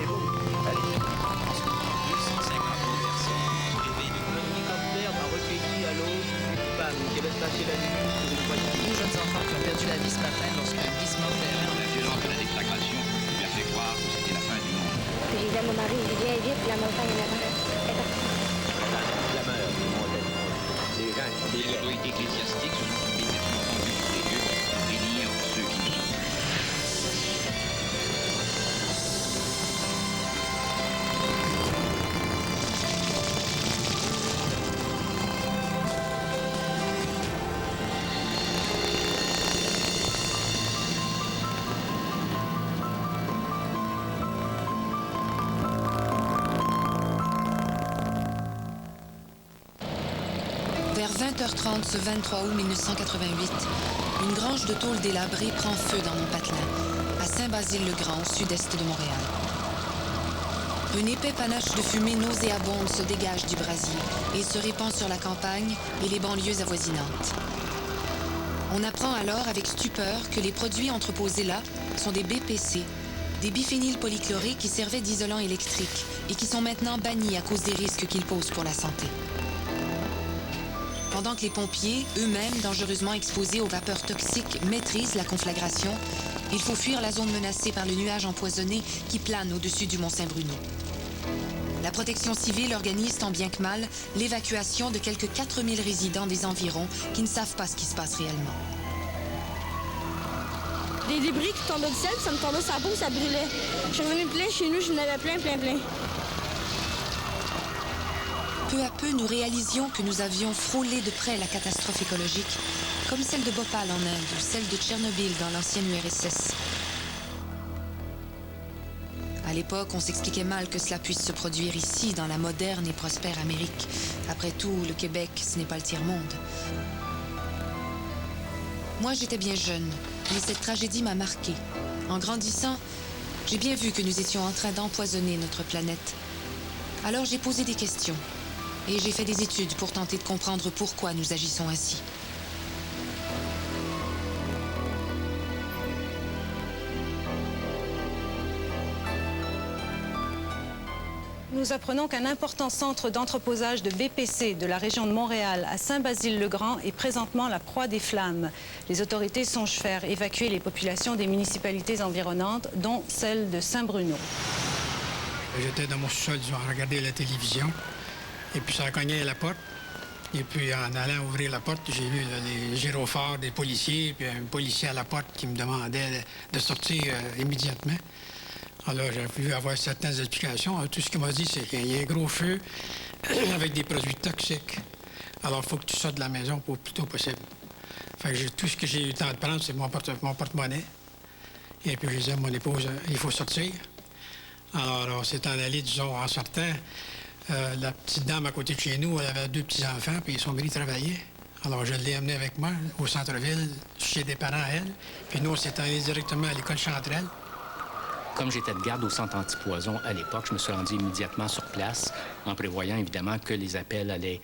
et vous? Allez. 250 000 personnes privées de Un hélicoptère m'a recueilli à l'eau une femme qui avait passé la nuit sur une voiture. 12 jeunes enfants qui ont perdu la vie ce matin lorsqu'un glissement terrain. La violence de la déflagration lui a fait croire que c'était la fin du monde. Puis j'ai dit à mon mari, viens vite, la montagne est là-bas. La meurt, les gens sont Les des autorités ecclésiastiques se sont immédiatement rendues sur les lieux pour bénir ceux qui nous sont. Vers 20h30 ce 23 août 1988, une grange de tôle délabrée prend feu dans mon patelin, à Saint-Basile-le-Grand, au sud-est de Montréal. Un épais panache de fumée nauséabonde se dégage du brasier et se répand sur la campagne et les banlieues avoisinantes. On apprend alors avec stupeur que les produits entreposés là sont des BPC, des biphénylpolychlorés qui servaient d'isolant électrique et qui sont maintenant bannis à cause des risques qu'ils posent pour la santé. Pendant que les pompiers, eux-mêmes dangereusement exposés aux vapeurs toxiques, maîtrisent la conflagration, il faut fuir la zone menacée par le nuage empoisonné qui plane au-dessus du Mont-Saint-Bruno. La protection civile organise tant bien que mal l'évacuation de quelques 4000 résidents des environs qui ne savent pas ce qui se passe réellement. Des débris qui tombaient du ciel, ça me tombait sur la peau, ça brûlait. Je suis revenue plein chez nous, je n'avais plein. Peu à peu, nous réalisions que nous avions frôlé de près la catastrophe écologique, comme celle de Bhopal en Inde ou celle de Tchernobyl dans l'ancienne URSS. À l'époque, on s'expliquait mal que cela puisse se produire ici, dans la moderne et prospère Amérique. Après tout, le Québec, ce n'est pas le tiers-monde. Moi, j'étais bien jeune, mais cette tragédie m'a marquée. En grandissant, j'ai bien vu que nous étions en train d'empoisonner notre planète. Alors j'ai posé des questions. Et j'ai fait des études pour tenter de comprendre pourquoi nous agissons ainsi. Nous apprenons qu'un important centre d'entreposage de BPC de la région de Montréal à Saint-Basile-le-Grand est présentement la proie des flammes. Les autorités songent faire évacuer les populations des municipalités environnantes, dont celle de Saint-Bruno. J'étais dans mon sous-sol, à regarder la télévision. Et puis ça a cogné à la porte. Et puis en allant ouvrir la porte, j'ai vu les gyrophares des policiers, puis un policier à la porte qui me demandait de sortir immédiatement. Alors j'ai pu avoir certaines explications. Alors, tout ce qu'il m'a dit, c'est qu'il y a un gros feu avec des produits toxiques. Alors il faut que tu sortes de la maison le plus tôt possible. Fait que tout ce que j'ai eu le temps de prendre, c'est mon porte-monnaie. Et puis je disais à mon épouse, il faut sortir. Alors on s'est en allé, disons, en sortant. La petite dame à côté de chez nous, elle avait 2 petits-enfants, puis ils sont venus travailler. Alors, je l'ai amenée avec moi au centre-ville, chez des parents à elle. Puis nous, on s'est allés directement à l'école Chanterelle. Comme j'étais de garde au centre antipoison à l'époque, je me suis rendu immédiatement sur place, en prévoyant évidemment que les appels allaient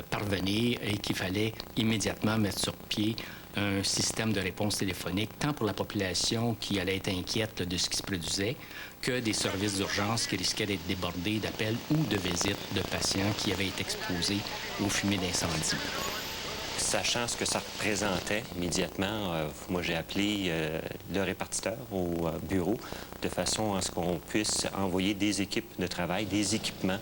parvenir et qu'il fallait immédiatement mettre sur pied un système de réponse téléphonique, tant pour la population qui allait être inquiète de ce qui se produisait, que des services d'urgence qui risquaient d'être débordés d'appels ou de visites de patients qui avaient été exposés aux fumées d'incendie. Sachant ce que ça représentait immédiatement, moi j'ai appelé le répartiteur au bureau de façon à ce qu'on puisse envoyer des équipes de travail, des équipements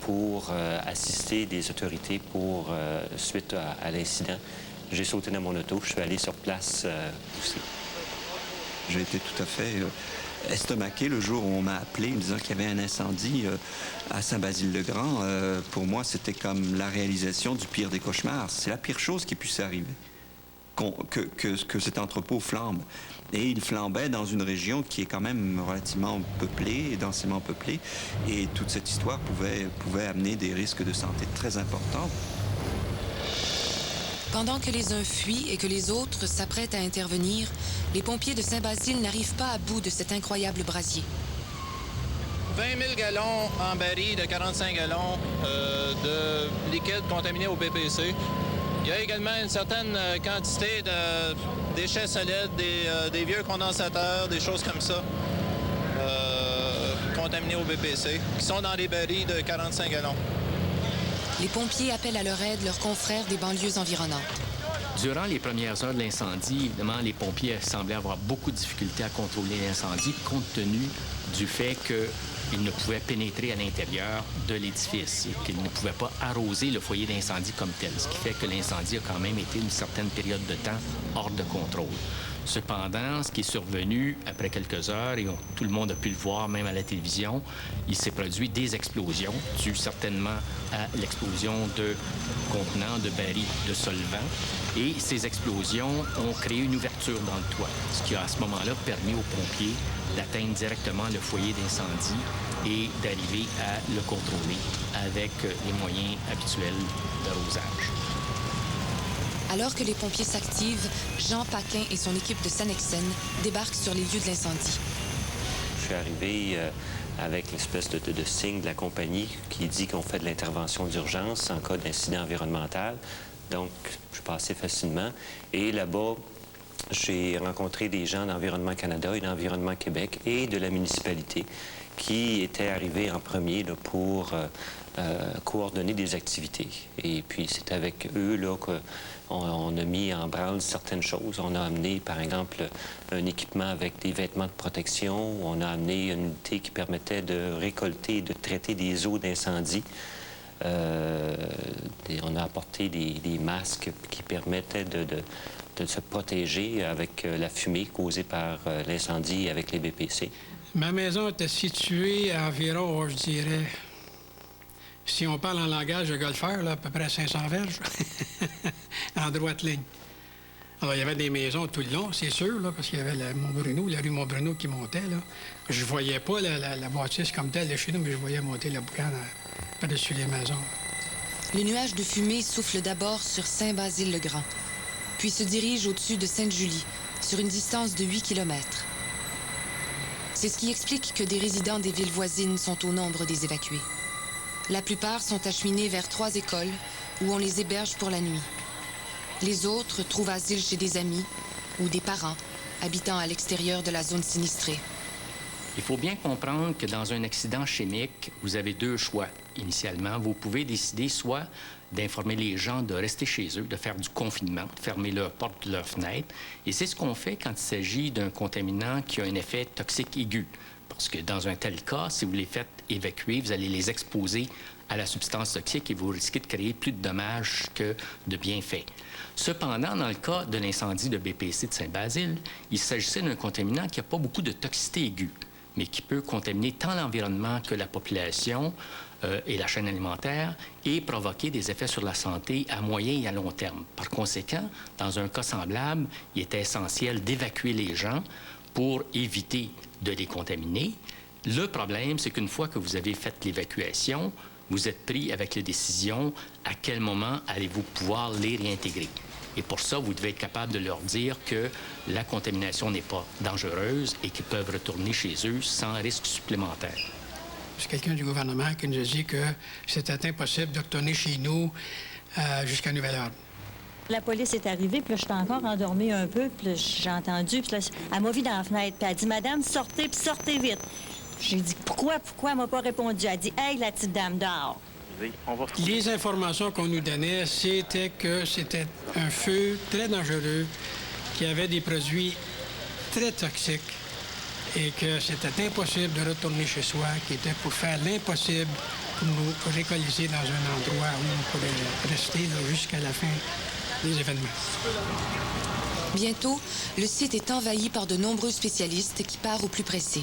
pour assister des autorités pour suite à l'incident. J'ai sauté dans mon auto, je suis allé sur place aussi. J'ai été tout à fait estomaqué le jour où on m'a appelé me disant qu'il y avait un incendie à Saint-Basile-le-Grand. Pour moi, c'était comme la réalisation du pire des cauchemars. C'est la pire chose qui puisse arriver, que cet entrepôt flambe. Et il flambait dans une région qui est quand même relativement peuplée et densément peuplée. Et toute cette histoire pouvait amener des risques de santé très importants. Pendant que les uns fuient et que les autres s'apprêtent à intervenir, les pompiers de Saint-Basile n'arrivent pas à bout de cet incroyable brasier. 20 000 gallons en baril de 45 gallons de liquide contaminé au BPC. Il y a également une certaine quantité de déchets solides, des vieux condensateurs, des choses comme ça. contaminés au BPC, qui sont dans des barils de 45 gallons. Les pompiers appellent à leur aide leurs confrères des banlieues environnantes. Durant les premières heures de l'incendie, évidemment, les pompiers semblaient avoir beaucoup de difficultés à contrôler l'incendie compte tenu du fait qu'ils ne pouvaient pénétrer à l'intérieur de l'édifice et qu'ils ne pouvaient pas arroser le foyer d'incendie comme tel, ce qui fait que l'incendie a quand même été une certaine période de temps hors de contrôle. Cependant, ce qui est survenu après quelques heures, et tout le monde a pu le voir même à la télévision, il s'est produit des explosions, dues certainement à l'explosion de contenants, de barils de solvant. Et ces explosions ont créé une ouverture dans le toit, ce qui a à ce moment-là permis aux pompiers d'atteindre directement le foyer d'incendie et d'arriver à le contrôler avec les moyens habituels d'arrosage. Alors que les pompiers s'activent, Jean Paquin et son équipe de Sanexen débarquent sur les lieux de l'incendie. Je suis arrivé avec l'espèce de signe de la compagnie qui dit qu'on fait de l'intervention d'urgence en cas d'incident environnemental. Donc, je suis passé facilement. Et là-bas, j'ai rencontré des gens d'Environnement Canada et d'Environnement Québec et de la municipalité qui étaient arrivés en premier là, pour coordonner des activités. Et puis, c'est avec eux là, qu'on a mis en branle certaines choses. On a amené, par exemple, un équipement avec des vêtements de protection. On a amené une unité qui permettait de récolter et de traiter des eaux d'incendie. On a apporté des masques qui permettaient de se protéger avec la fumée causée par l'incendie avec les BPC. Ma maison était située à environ, je dirais, si on parle en langage de golfeur, là, à peu près 500 verges, en droite ligne. Alors, il y avait des maisons tout le long, c'est sûr, là, parce qu'il y avait la rue Montbruno qui montait. Là. Je ne voyais pas la bâtisse comme telle de chez nous, mais je voyais monter la boucane par-dessus les maisons. Le nuage de fumée souffle d'abord sur Saint-Basile-le-Grand, puis se dirige au-dessus de Sainte-Julie, sur une distance de 8 km. C'est ce qui explique que des résidents des villes voisines sont au nombre des évacués. La plupart sont acheminés vers 3 écoles où on les héberge pour la nuit. Les autres trouvent asile chez des amis ou des parents habitant à l'extérieur de la zone sinistrée. Il faut bien comprendre que dans un accident chimique, vous avez 2 choix. Initialement, vous pouvez décider soit d'informer les gens de rester chez eux, de faire du confinement, de fermer leurs portes, leurs fenêtres. Et c'est ce qu'on fait quand il s'agit d'un contaminant qui a un effet toxique aigu. Parce que dans un tel cas, si vous les faites évacuer, vous allez les exposer à la substance toxique et vous risquez de créer plus de dommages que de bienfaits. Cependant, dans le cas de l'incendie de BPC de Saint-Basile, il s'agissait d'un contaminant qui n'a pas beaucoup de toxicité aiguë, mais qui peut contaminer tant l'environnement que la population et la chaîne alimentaire et provoquer des effets sur la santé à moyen et à long terme. Par conséquent, dans un cas semblable, il était essentiel d'évacuer les gens pour éviter de les contaminer. Le problème, c'est qu'une fois que vous avez fait l'évacuation, vous êtes pris avec la décision à quel moment allez-vous pouvoir les réintégrer. Et pour ça, vous devez être capable de leur dire que la contamination n'est pas dangereuse et qu'ils peuvent retourner chez eux sans risque supplémentaire. C'est quelqu'un du gouvernement qui nous a dit que c'était impossible de retourner chez nous jusqu'à nouvel ordre. La police est arrivée, puis là, j'étais encore endormie un peu, puis là, j'ai entendu, puis là, elle m'a vu dans la fenêtre, puis elle a dit « Madame, sortez, puis sortez vite ». J'ai dit « Pourquoi? Pourquoi? » Elle m'a pas répondu. Elle a dit « Hey, la petite dame, dehors ». Les informations qu'on nous donnait, c'était que c'était un feu très dangereux, qui avait des produits très toxiques et que c'était impossible de retourner chez soi, qui était pour faire l'impossible pour nous récolter dans un endroit où on pourrait rester jusqu'à la fin des événements. Bientôt, le site est envahi par de nombreux spécialistes qui partent au plus pressé.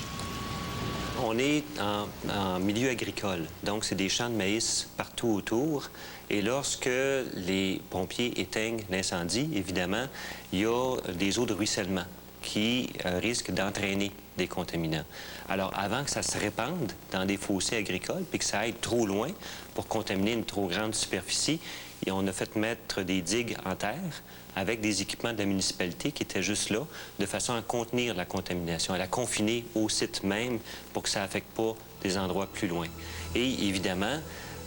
On est en milieu agricole, donc c'est des champs de maïs partout autour. Et lorsque les pompiers éteignent l'incendie, évidemment, il y a des eaux de ruissellement qui risquent d'entraîner des contaminants. Alors, avant que ça se répande dans des fossés agricoles puis que ça aille trop loin pour contaminer une trop grande superficie, et on a fait mettre des digues en terre avec des équipements de la municipalité qui étaient juste là, de façon à contenir la contamination, à la confiner au site même pour que ça n'affecte pas des endroits plus loin. Et évidemment,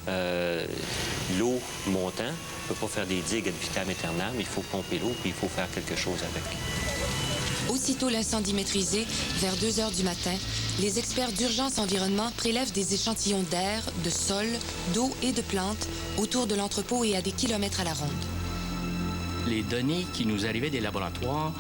l'eau montant, on ne peut pas faire des digues ad vitam aeternam, il faut pomper l'eau puis il faut faire quelque chose avec. Aussitôt l'incendie maîtrisé, vers 2 heures du matin, les experts d'urgence environnement prélèvent des échantillons d'air, de sol, d'eau et de plantes autour de l'entrepôt et à des kilomètres à la ronde. Les données qui nous arrivaient des laboratoires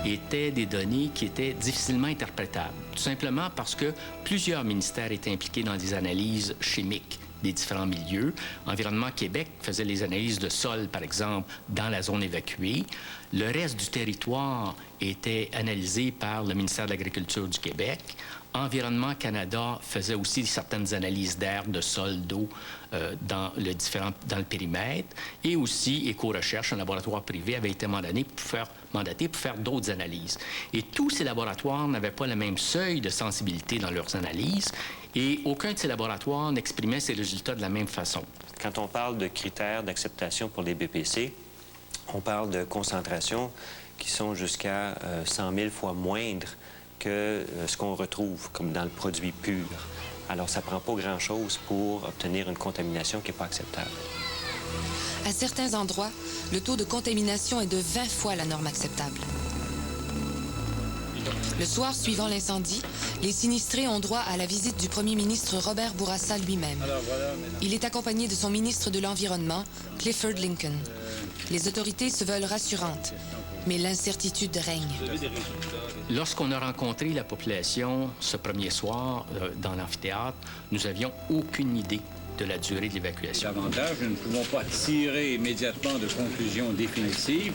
étaient des données qui étaient difficilement interprétables, tout simplement parce que plusieurs ministères étaient impliqués dans des analyses chimiques des différents milieux. Environnement Québec faisait les analyses de sol, par exemple, dans la zone évacuée. Le reste du territoire était analysé par le ministère de l'Agriculture du Québec. Environnement Canada faisait aussi certaines analyses d'air, de sol, d'eau dans le périmètre. Et aussi, Éco-Recherche, un laboratoire privé, avait été mandaté pour faire d'autres analyses. Et tous ces laboratoires n'avaient pas le même seuil de sensibilité dans leurs analyses. Et aucun de ces laboratoires n'exprimait ces résultats de la même façon. Quand on parle de critères d'acceptation pour les BPC, on parle de concentrations qui sont jusqu'à 100 000 fois moindres que ce qu'on retrouve comme dans le produit pur. Alors, ça ne prend pas grand-chose pour obtenir une contamination qui n'est pas acceptable. À certains endroits, le taux de contamination est de 20 fois la norme acceptable. Le soir suivant l'incendie, les sinistrés ont droit à la visite du premier ministre Robert Bourassa lui-même. Il est accompagné de son ministre de l'Environnement, Clifford Lincoln. Les autorités se veulent rassurantes, mais l'incertitude règne. Lorsqu'on a rencontré la population ce premier soir dans l'amphithéâtre, nous n'avions aucune idée de la durée de l'évacuation. Davantage, nous ne pouvons pas tirer immédiatement de conclusions définitives.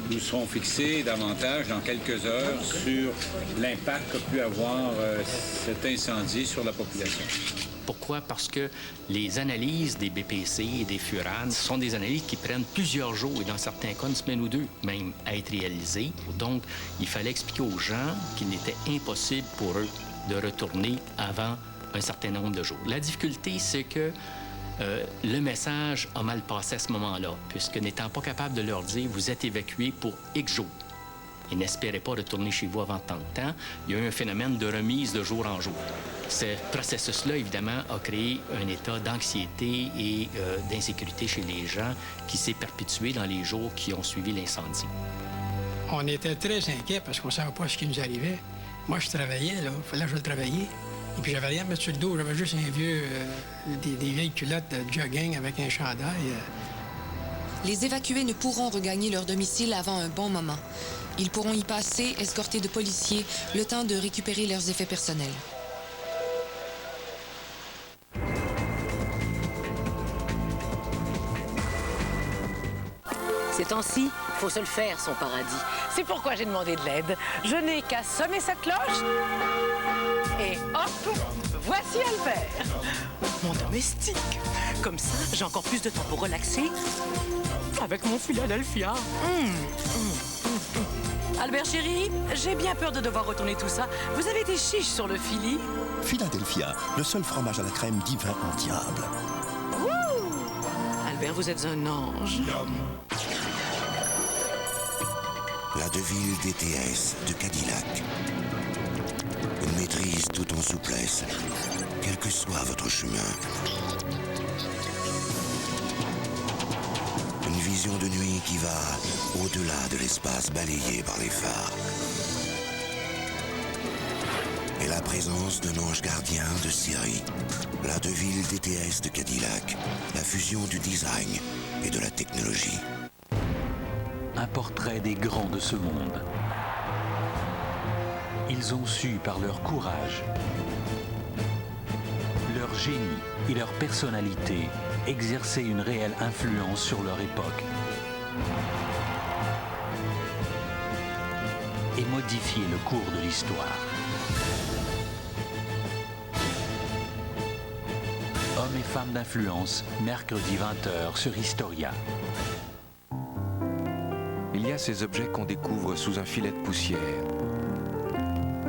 Nous serons fixés davantage dans quelques heures sur l'impact qu'a pu avoir cet incendie sur la population. Pourquoi? Parce que les analyses des BPC et des furanes sont des analyses qui prennent plusieurs jours et dans certains cas, une semaine ou deux même à être réalisées. Donc, il fallait expliquer aux gens qu'il était impossible pour eux de retourner avant un certain nombre de jours. La difficulté, c'est que le message a mal passé à ce moment-là, puisque n'étant pas capable de leur dire « vous êtes évacués pour X jours ». Et n'espérez pas retourner chez vous avant tant de temps. Il y a eu un phénomène de remise de jour en jour. Ce processus-là, évidemment, a créé un état d'anxiété et d'insécurité chez les gens qui s'est perpétué dans les jours qui ont suivi l'incendie. On était très inquiets parce qu'on ne savait pas ce qui nous arrivait. Moi, je travaillais, là. Il fallait que je travaillais. Et puis, j'avais rien à mettre sur le dos. J'avais juste des vieilles culottes de jogging avec un chandail. Les évacués ne pourront regagner leur domicile avant un bon moment. Ils pourront y passer, escortés de policiers, le temps de récupérer leurs effets personnels. Ces temps-ci, faut se le faire, son paradis. C'est pourquoi j'ai demandé de l'aide. Je n'ai qu'à sonner sa cloche et hop, voici Albert, mon domestique. Comme ça, j'ai encore plus de temps pour relaxer avec mon Philadelphia. Albert chéri, j'ai bien peur de devoir retourner tout ça. Vous avez des chiches sur le fili? Philadelphia, le seul fromage à la crème divin en diable. Wouh! Albert, vous êtes un ange. La Deville DTS de Cadillac. Une maîtrise tout en souplesse, quel que soit votre chemin. Une vision de nuit qui va au-delà de l'espace balayé par les phares. Et la présence d'un ange gardien de série. La Deville DTS de Cadillac. La fusion du design et de la technologie. Un portrait des grands de ce monde. Ils ont su, par leur courage, leur génie et leur personnalité, exercer une réelle influence sur leur époque et modifier le cours de l'histoire. Hommes et femmes d'influence, mercredi 20h sur Historia. Il y a ces objets qu'on découvre sous un filet de poussière,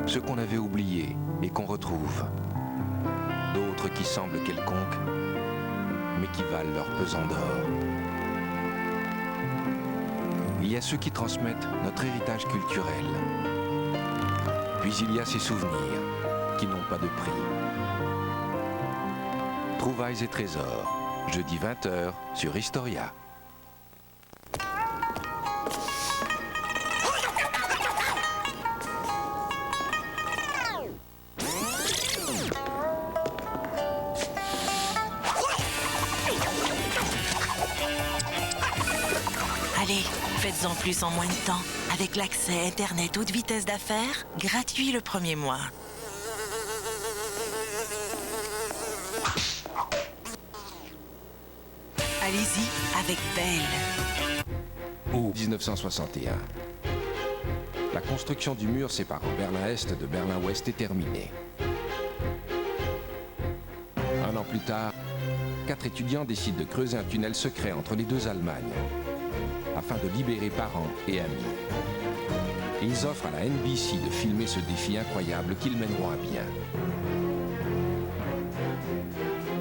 ceux qu'on avait oubliés et qu'on retrouve, d'autres qui semblent quelconques, mais qui valent leur pesant d'or. Il y a ceux qui transmettent notre héritage culturel, puis il y a ces souvenirs qui n'ont pas de prix. Trouvailles et trésors, jeudi 20h sur Historia. Allez, faites-en plus en moins de temps. Avec l'accès Internet haute vitesse d'affaires, gratuit le premier mois. Allez-y avec Bell. Au 1961, la construction du mur séparant Berlin-Est de Berlin-Ouest est terminée. Un an plus tard, 4 étudiants décident de creuser un tunnel secret entre les deux Allemagnes, afin de libérer parents et amis. Ils offrent à la NBC de filmer ce défi incroyable qu'ils mèneront à bien.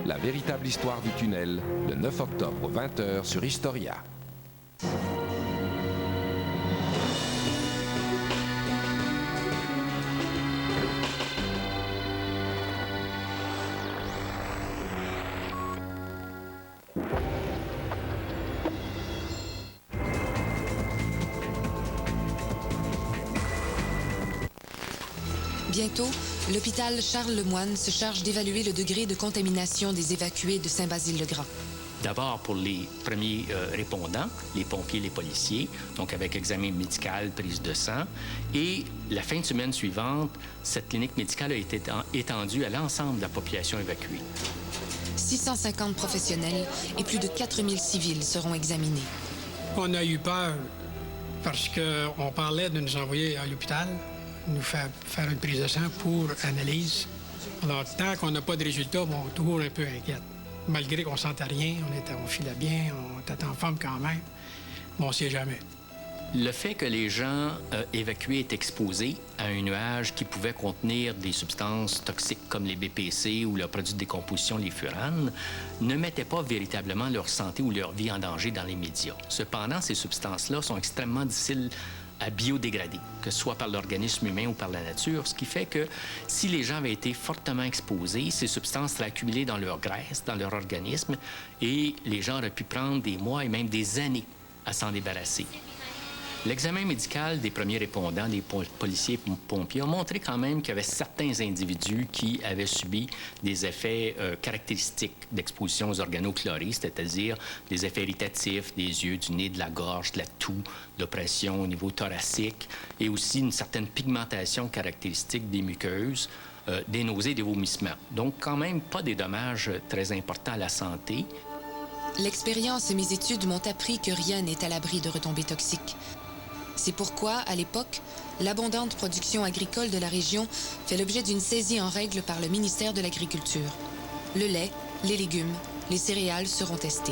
La véritable histoire du tunnel, le 9 octobre, 20h sur Historia. Bientôt, l'hôpital Charles-Lemoine se charge d'évaluer le degré de contamination des évacués de Saint-Basile-le-Grand. D'abord pour les premiers répondants, les pompiers, les policiers, donc avec examen médical, prise de sang. Et la fin de semaine suivante, cette clinique médicale a été étendue à l'ensemble de la population évacuée. 650 professionnels et plus de 4000 civils seront examinés. On a eu peur parce qu'on parlait de nous envoyer à l'hôpital, nous faire une prise de sang pour analyse. Alors, tant qu'on n'a pas de résultats, on est toujours un peu inquiète. Malgré qu'on ne sentait rien, on filait bien, on était en forme quand même, mais on ne sait jamais. Le fait que les gens évacués étaient exposés à un nuage qui pouvait contenir des substances toxiques comme les BPC ou le produit de décomposition, les furanes, ne mettait pas véritablement leur santé ou leur vie en danger dans les médias. Cependant, ces substances-là sont extrêmement difficiles à biodégrader, que ce soit par l'organisme humain ou par la nature, ce qui fait que si les gens avaient été fortement exposés, ces substances seraient accumulées dans leur graisse, dans leur organisme, et les gens auraient pu prendre des mois et même des années à s'en débarrasser. L'examen médical des premiers répondants, les policiers et pompiers, ont montré quand même qu'il y avait certains individus qui avaient subi des effets caractéristiques d'exposition aux organochlorés, c'est-à-dire des effets irritatifs des yeux, du nez, de la gorge, de la toux, d'oppression au niveau thoracique et aussi une certaine pigmentation caractéristique des muqueuses, des nausées et des vomissements. Donc, quand même, pas des dommages très importants à la santé. L'expérience et mes études m'ont appris que rien n'est à l'abri de retombées toxiques. C'est pourquoi, à l'époque, l'abondante production agricole de la région fait l'objet d'une saisie en règle par le ministère de l'Agriculture. Le lait, les légumes, les céréales seront testés.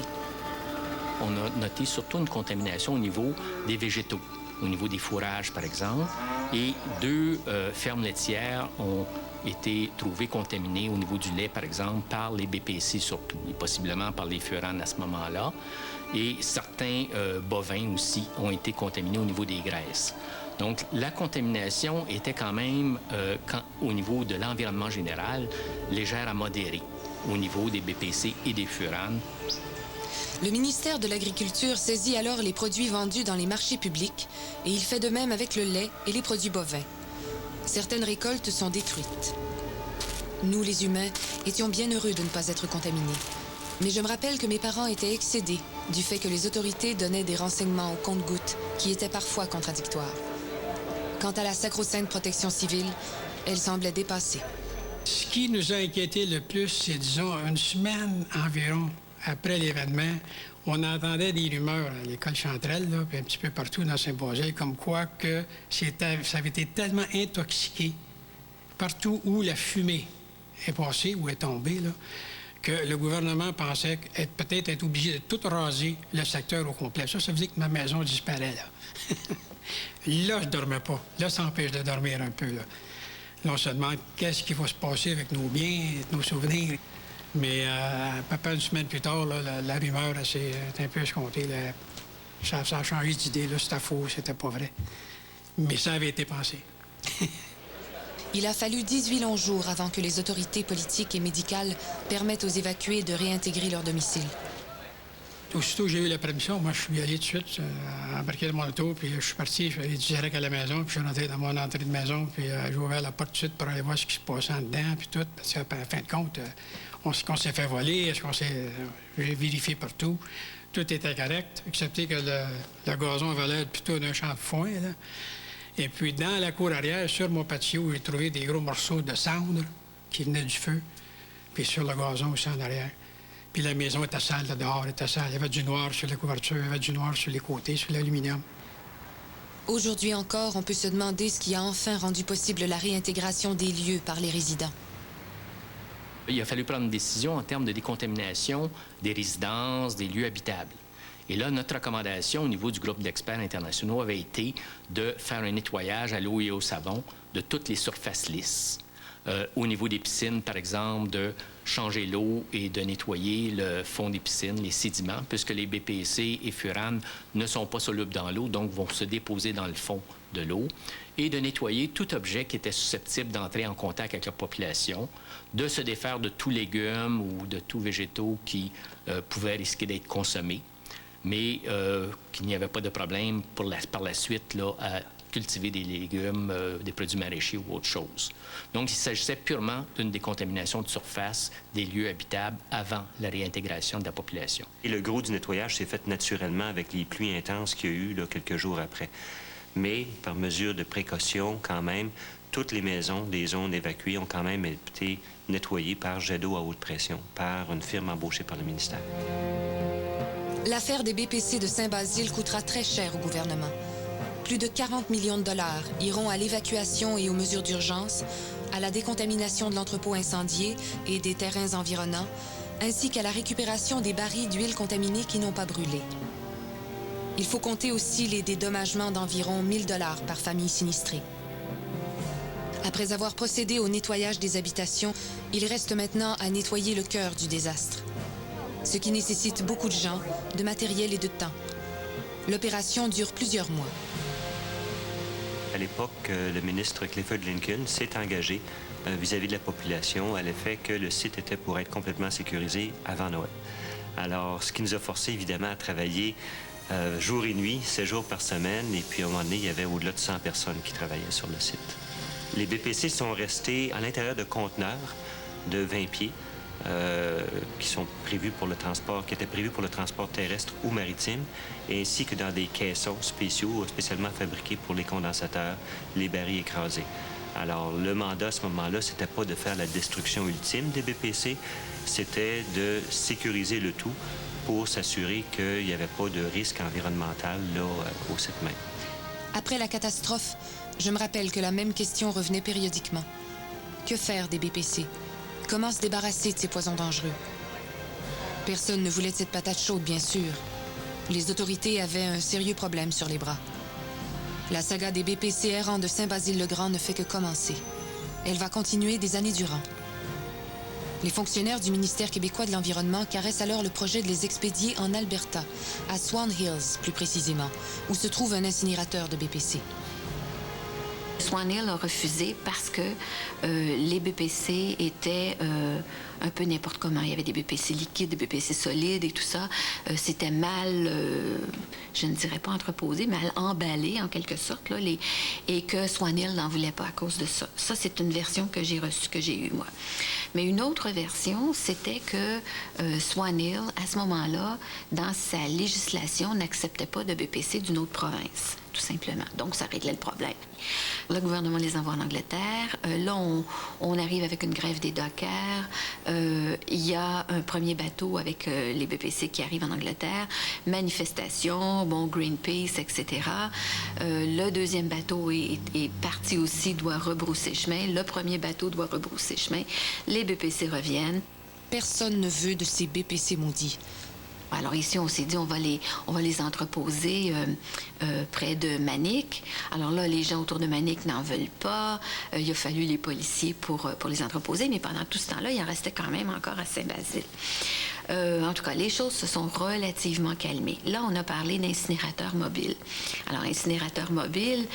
On a noté surtout une contamination au niveau des végétaux, au niveau des fourrages, par exemple, et 2 fermes laitières ont été trouvées contaminées au niveau du lait, par exemple, par les BPC surtout, et possiblement par les furanes à ce moment-là. Et certains bovins aussi ont été contaminés au niveau des graisses. Donc, la contamination était quand même, au niveau de l'environnement général, légère à modérée au niveau des BPC et des furanes. Le ministère de l'Agriculture saisit alors les produits vendus dans les marchés publics et il fait de même avec le lait et les produits bovins. Certaines récoltes sont détruites. Nous, les humains, étions bien heureux de ne pas être contaminés. Mais je me rappelle que mes parents étaient excédés du fait que les autorités donnaient des renseignements au compte-gouttes qui étaient parfois contradictoires. Quant à la sacro-sainte protection civile, elle semblait dépassée. Ce qui nous a inquiétés le plus, c'est, disons, une semaine environ après l'événement, on entendait des rumeurs à l'école Chanterelle, là, puis un petit peu partout dans Saint-Basile, comme quoi que ça avait été tellement intoxiqué partout où la fumée est passée ou est tombée, là, que le gouvernement pensait peut-être être obligé de tout raser le secteur au complet. Ça veut dire que ma maison disparaît, là. Là, je dormais pas. Là, ça empêche de dormir un peu, là. Là, on se demande qu'est-ce qui va se passer avec nos biens, nos souvenirs. Mais à peu près une semaine plus tard, là, la rumeur, c'est un peu escompté. Ça a changé d'idée. C'était faux, c'était pas vrai. Mais ça avait été pensé. Il a fallu 18 longs jours avant que les autorités politiques et médicales permettent aux évacués de réintégrer leur domicile. Aussitôt que j'ai eu la permission, moi, je suis allé tout de suite, embarqué dans mon auto, puis je suis parti, je suis allé direct à la maison, puis je suis rentré dans mon entrée de maison, puis j'ai ouvert la porte tout de suite pour aller voir ce qui se passait en dedans, puis tout, parce qu'à fin de compte, est-ce qu'on s'est fait voler, est-ce qu'on s'est... J'ai vérifié partout. Tout était correct, excepté que le gazon avait l'air plutôt d'un champ de foin, là. Et puis, dans la cour arrière, sur mon patio, j'ai trouvé des gros morceaux de cendre qui venaient du feu, puis sur le gazon aussi en arrière. Puis la maison était sale, là dehors était sale. Il y avait du noir sur la couverture, il y avait du noir sur les côtés, sur l'aluminium. Aujourd'hui encore, on peut se demander ce qui a enfin rendu possible la réintégration des lieux par les résidents. Il a fallu prendre une décision en termes de décontamination des résidences, des lieux habitables. Et là, notre recommandation au niveau du groupe d'experts internationaux avait été de faire un nettoyage à l'eau et au savon de toutes les surfaces lisses. Au niveau des piscines, par exemple, de changer l'eau et de nettoyer le fond des piscines, les sédiments, puisque les BPC et furanes ne sont pas solubles dans l'eau, donc vont se déposer dans le fond de l'eau, et de nettoyer tout objet qui était susceptible d'entrer en contact avec la population, de se défaire de tout légumes ou de tout végétaux qui pouvaient risquer d'être consommés, mais qu'il n'y avait pas de problème par la suite là, à cultiver des légumes, des produits maraîchers ou autre chose. Donc, il s'agissait purement d'une décontamination de surface des lieux habitables avant la réintégration de la population. Et le gros du nettoyage s'est fait naturellement avec les pluies intenses qu'il y a eu là, quelques jours après. Mais, par mesure de précaution, quand même, toutes les maisons des zones évacuées ont quand même été nettoyées par jet d'eau à haute pression, par une firme embauchée par le ministère. L'affaire des BPC de Saint-Basile coûtera très cher au gouvernement. Plus de 40 millions de dollars iront à l'évacuation et aux mesures d'urgence, à la décontamination de l'entrepôt incendié et des terrains environnants, ainsi qu'à la récupération des barils d'huile contaminée qui n'ont pas brûlé. Il faut compter aussi les dédommagements d'environ 1 000 $ par famille sinistrée. Après avoir procédé au nettoyage des habitations, il reste maintenant à nettoyer le cœur du désastre. Ce qui nécessite beaucoup de gens, de matériel et de temps. L'opération dure plusieurs mois. À l'époque, le ministre Clifford Lincoln s'est engagé vis-à-vis de la population à l'effet que le site était pour être complètement sécurisé avant Noël. Alors, ce qui nous a forcé évidemment à travailler jour et nuit, 7 jours par semaine, et puis à un moment donné, il y avait au-delà de 100 personnes qui travaillaient sur le site. Les BPC sont restés à l'intérieur de conteneurs de 20 pieds qui sont prévus pour le transport, qui étaient prévus pour le transport terrestre ou maritime, ainsi que dans des caissons spéciaux, spécialement fabriqués pour les condensateurs, les barils écrasés. Alors, le mandat à ce moment-là, c'était pas de faire la destruction ultime des BPC, c'était de sécuriser le tout pour s'assurer qu'il n'y avait pas de risque environnemental là, au site même. Après la catastrophe, je me rappelle que la même question revenait périodiquement. Que faire des BPC? Comment se débarrasser de ces poisons dangereux? Personne ne voulait de cette patate chaude, bien sûr. Les autorités avaient un sérieux problème sur les bras. La saga des BPC errants de Saint-Basile-le-Grand ne fait que commencer. Elle va continuer des années durant. Les fonctionnaires du ministère québécois de l'Environnement caressent alors le projet de les expédier en Alberta, à Swan Hills plus précisément, où se trouve un incinérateur de BPC. Swan Hill a refusé parce que les BPC étaient un peu n'importe comment. Il y avait des BPC liquides, des BPC solides et tout ça. C'était mal, je ne dirais pas entreposé, mal emballé en quelque sorte, là, et que Swan Hill n'en voulait pas à cause de ça. Ça, c'est une version que j'ai reçue, que j'ai eue, moi. Mais une autre version, c'était que Swan Hill, à ce moment-là, dans sa législation, n'acceptait pas de BPC d'une autre province, tout simplement. Donc, ça réglait le problème. Le gouvernement les envoie en Angleterre. Là, on arrive avec une grève des dockers. Il y a un premier bateau avec les BPC qui arrive en Angleterre. Manifestation, bon, Greenpeace, etc. Le deuxième bateau est parti aussi, doit rebrousser chemin. Le premier bateau doit rebrousser chemin. Les BPC reviennent. Personne ne veut de ces BPC maudits. Alors ici, on s'est dit, on va les entreposer près de Manic. Alors là, les gens autour de Manic n'en veulent pas. Il a fallu les policiers pour les entreposer, mais pendant tout ce temps-là, il en restait quand même encore à Saint-Basile. En tout cas, les choses se sont relativement calmées. Là, on a parlé d'incinérateurs mobiles. Alors, incinérateurs mobiles,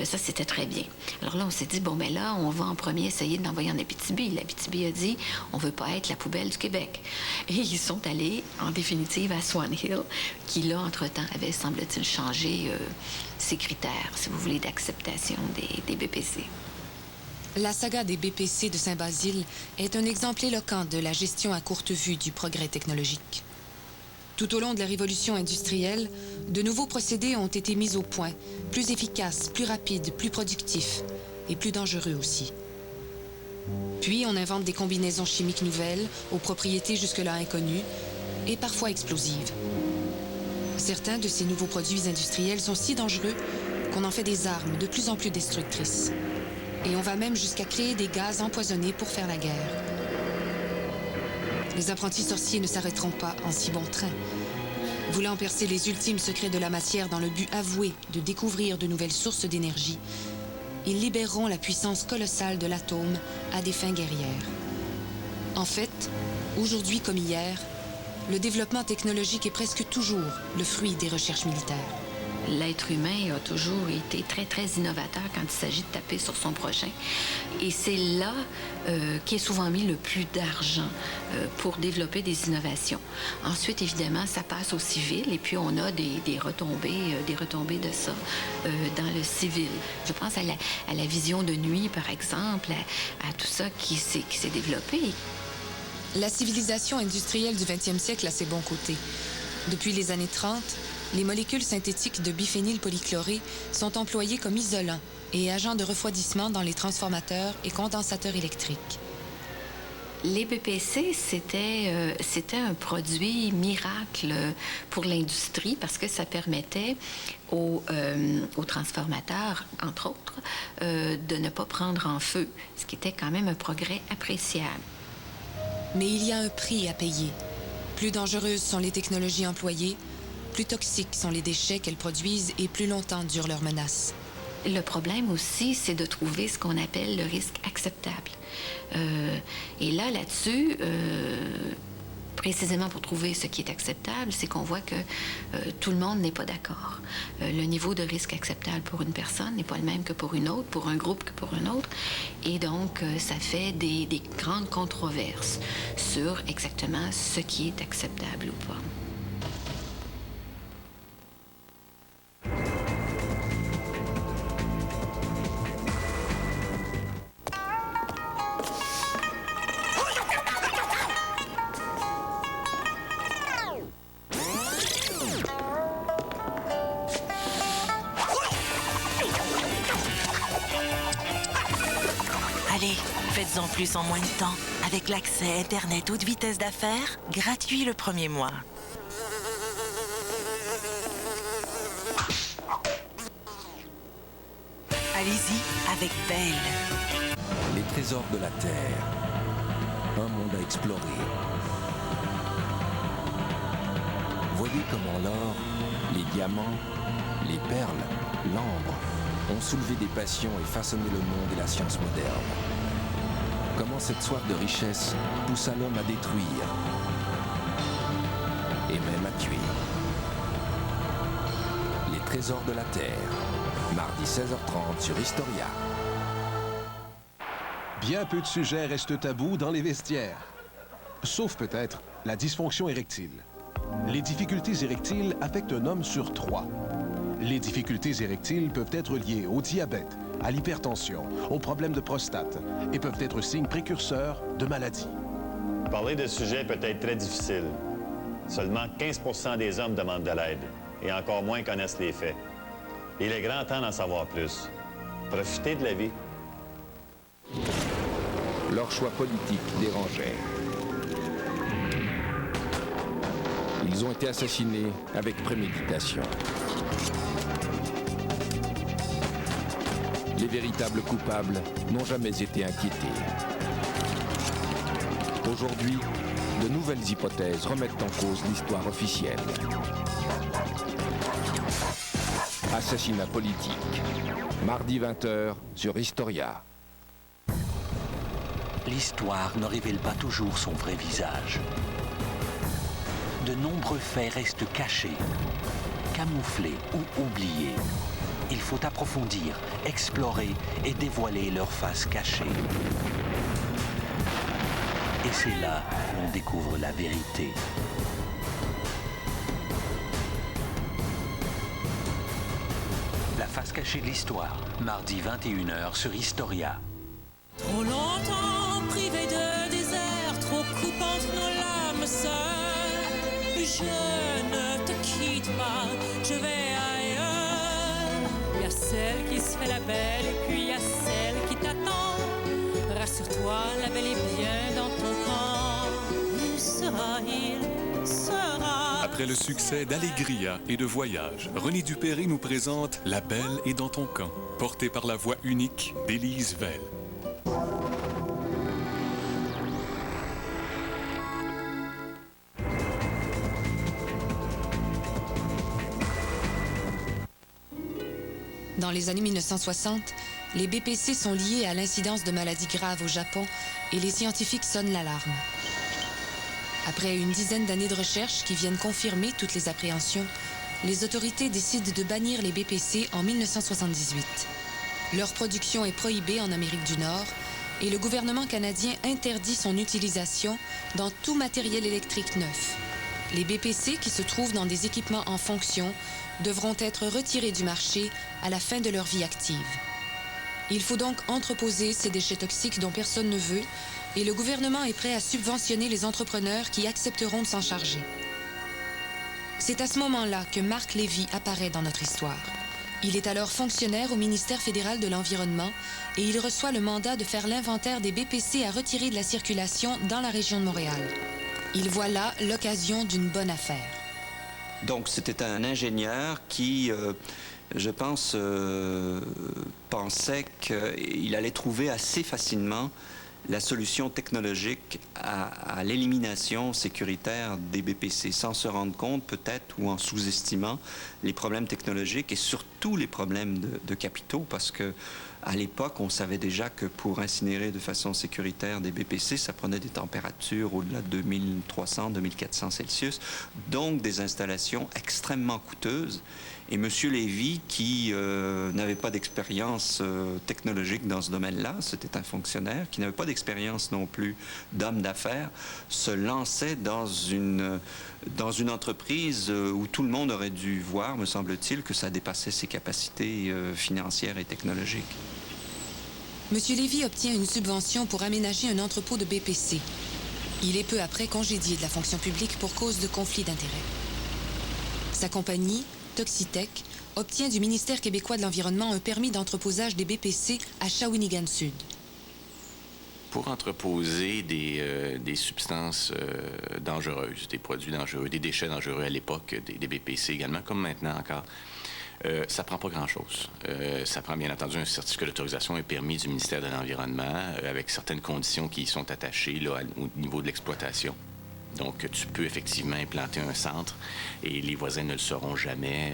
ça, c'était très bien. Alors là, on s'est dit, bon, mais là, on va en premier essayer de l'envoyer en Abitibi. L'Abitibi a dit, on ne veut pas être la poubelle du Québec. Et ils sont allés, en définitive, à Swan Hill, qui, là, entre-temps, avait, semble-t-il, changé ses critères, si vous voulez, d'acceptation des BPC. La saga des BPC de Saint-Basile est un exemple éloquent de la gestion à courte vue du progrès technologique. Tout au long de la révolution industrielle, de nouveaux procédés ont été mis au point, plus efficaces, plus rapides, plus productifs et plus dangereux aussi. Puis on invente des combinaisons chimiques nouvelles, aux propriétés jusque-là inconnues et parfois explosives. Certains de ces nouveaux produits industriels sont si dangereux qu'on en fait des armes de plus en plus destructrices. Et on va même jusqu'à créer des gaz empoisonnés pour faire la guerre. Les apprentis sorciers ne s'arrêteront pas en si bon train. Voulant percer les ultimes secrets de la matière dans le but avoué de découvrir de nouvelles sources d'énergie, ils libéreront la puissance colossale de l'atome à des fins guerrières. En fait, aujourd'hui comme hier, le développement technologique est presque toujours le fruit des recherches militaires. L'être humain a toujours été très, très innovateur quand il s'agit de taper sur son prochain. Et c'est là qu'est souvent mis le plus d'argent pour développer des innovations. Ensuite, évidemment, ça passe au civil et puis on a des retombées de ça dans le civil. Je pense à la vision de nuit, par exemple, à tout ça qui s'est développé. La civilisation industrielle du 20e siècle a ses bons côtés. Depuis les années 30, les molécules synthétiques de biphénylpolychloré sont employées comme isolants et agents de refroidissement dans les transformateurs et condensateurs électriques. Les BPC, c'était un produit miracle pour l'industrie parce que ça permettait aux transformateurs, entre autres, de ne pas prendre en feu, ce qui était quand même un progrès appréciable. Mais il y a un prix à payer. Plus dangereuses sont les technologies employées, plus toxiques sont les déchets qu'elles produisent et plus longtemps durent leurs menaces. Le problème aussi, c'est de trouver ce qu'on appelle le risque acceptable. Et là-dessus, précisément pour trouver ce qui est acceptable, c'est qu'on voit que tout le monde n'est pas d'accord. Le niveau de risque acceptable pour une personne n'est pas le même que pour une autre, pour un groupe que pour un autre. Et donc, ça fait des grandes controverses sur exactement ce qui est acceptable ou pas. Allez, faites-en plus en moins de temps. Avec l'accès Internet haute vitesse d'affaires, gratuit le premier mois. Allez-y avec Belle. Les trésors de la Terre. Un monde à explorer. Voyez comment l'or, les diamants, les perles, l'ambre ont soulevé des passions et façonné le monde et la science moderne. Comment cette soif de richesse poussa l'homme à détruire et même à tuer. Les trésors de la Terre, mardi 16h30 sur Historia. Bien peu de sujets restent tabous dans les vestiaires. Sauf peut-être la dysfonction érectile. Les difficultés érectiles affectent un homme sur 3. Les difficultés érectiles peuvent être liées au diabète, à l'hypertension, aux problèmes de prostate et peuvent être signes précurseurs de maladies. Parler de ce sujet peut être très difficile. Seulement 15 % des hommes demandent de l'aide et encore moins connaissent les faits. Il est grand temps d'en savoir plus. Profitez de la vie. Leur choix politique dérangeait. Ils ont été assassinés avec préméditation. Les véritables coupables n'ont jamais été inquiétés. Aujourd'hui, de nouvelles hypothèses remettent en cause l'histoire officielle. Assassinat politique. Mardi 20h sur Historia. L'histoire ne révèle pas toujours son vrai visage. de nombreux faits restent cachés, camouflés ou oubliés. Il faut approfondir, explorer et dévoiler leurs faces cachées. Et c'est là qu'on découvre la vérité. La face cachée de l'histoire, mardi 21h sur Historia. Trop longtemps privé de désert, trop coupante nos lames sœurs. Je ne te quitte pas, je vais ailleurs. Il y a celle qui se fait la belle et puis il y a celle qui t'attend. Rassure-toi, la belle est bien dans ton camp. Il sera. Après le succès d'Allegria et de Voyage, René Dupéry nous présente La belle est dans ton camp, porté par la voix unique d'Élise Velle. Dans les années 1960, les BPC sont liés à l'incidence de maladies graves au Japon et les scientifiques sonnent l'alarme. Après une dizaine d'années de recherche qui viennent confirmer toutes les appréhensions, les autorités décident de bannir les BPC en 1978. Leur production est prohibée en Amérique du Nord et le gouvernement canadien interdit son utilisation dans tout matériel électrique neuf. Les BPC qui se trouvent dans des équipements en fonction devront être retirés du marché à la fin de leur vie active. Il faut donc entreposer ces déchets toxiques dont personne ne veut et le gouvernement est prêt à subventionner les entrepreneurs qui accepteront de s'en charger. C'est à ce moment-là que Marc Lévy apparaît dans notre histoire. Il est alors fonctionnaire au ministère fédéral de l'Environnement et il reçoit le mandat de faire l'inventaire des BPC à retirer de la circulation dans la région de Montréal. Il voit là l'occasion d'une bonne affaire. Donc, c'était un ingénieur qui, je pense, pensait qu'il allait trouver assez facilement la solution technologique à l'élimination sécuritaire des BPC, sans se rendre compte peut-être ou en sous-estimant les problèmes technologiques et surtout les problèmes de capitaux, parce que à l'époque, on savait déjà que pour incinérer de façon sécuritaire des BPC, ça prenait des températures au-delà de 2300, 2400 Celsius, donc des installations extrêmement coûteuses. Et M. Lévy, qui n'avait pas d'expérience technologique dans ce domaine-là, c'était un fonctionnaire, qui n'avait pas d'expérience non plus d'homme d'affaires, se lançait dans une entreprise où tout le monde aurait dû voir, me semble-t-il, que ça dépassait ses capacités financières et technologiques. M. Lévy obtient une subvention pour aménager un entrepôt de BPC. Il est peu après congédié de la fonction publique pour cause de conflit d'intérêts. Sa compagnie, Toxitech, obtient du ministère québécois de l'Environnement un permis d'entreposage des BPC à Shawinigan Sud. Pour entreposer des substances dangereuses, des produits dangereux, des déchets dangereux à l'époque, des BPC également, comme maintenant encore, ça prend pas grand-chose. Ça prend bien entendu un certificat d'autorisation, un permis du ministère de l'Environnement, avec certaines conditions qui y sont attachées là, au niveau de l'exploitation. Donc, tu peux effectivement implanter un centre et les voisins ne le sauront jamais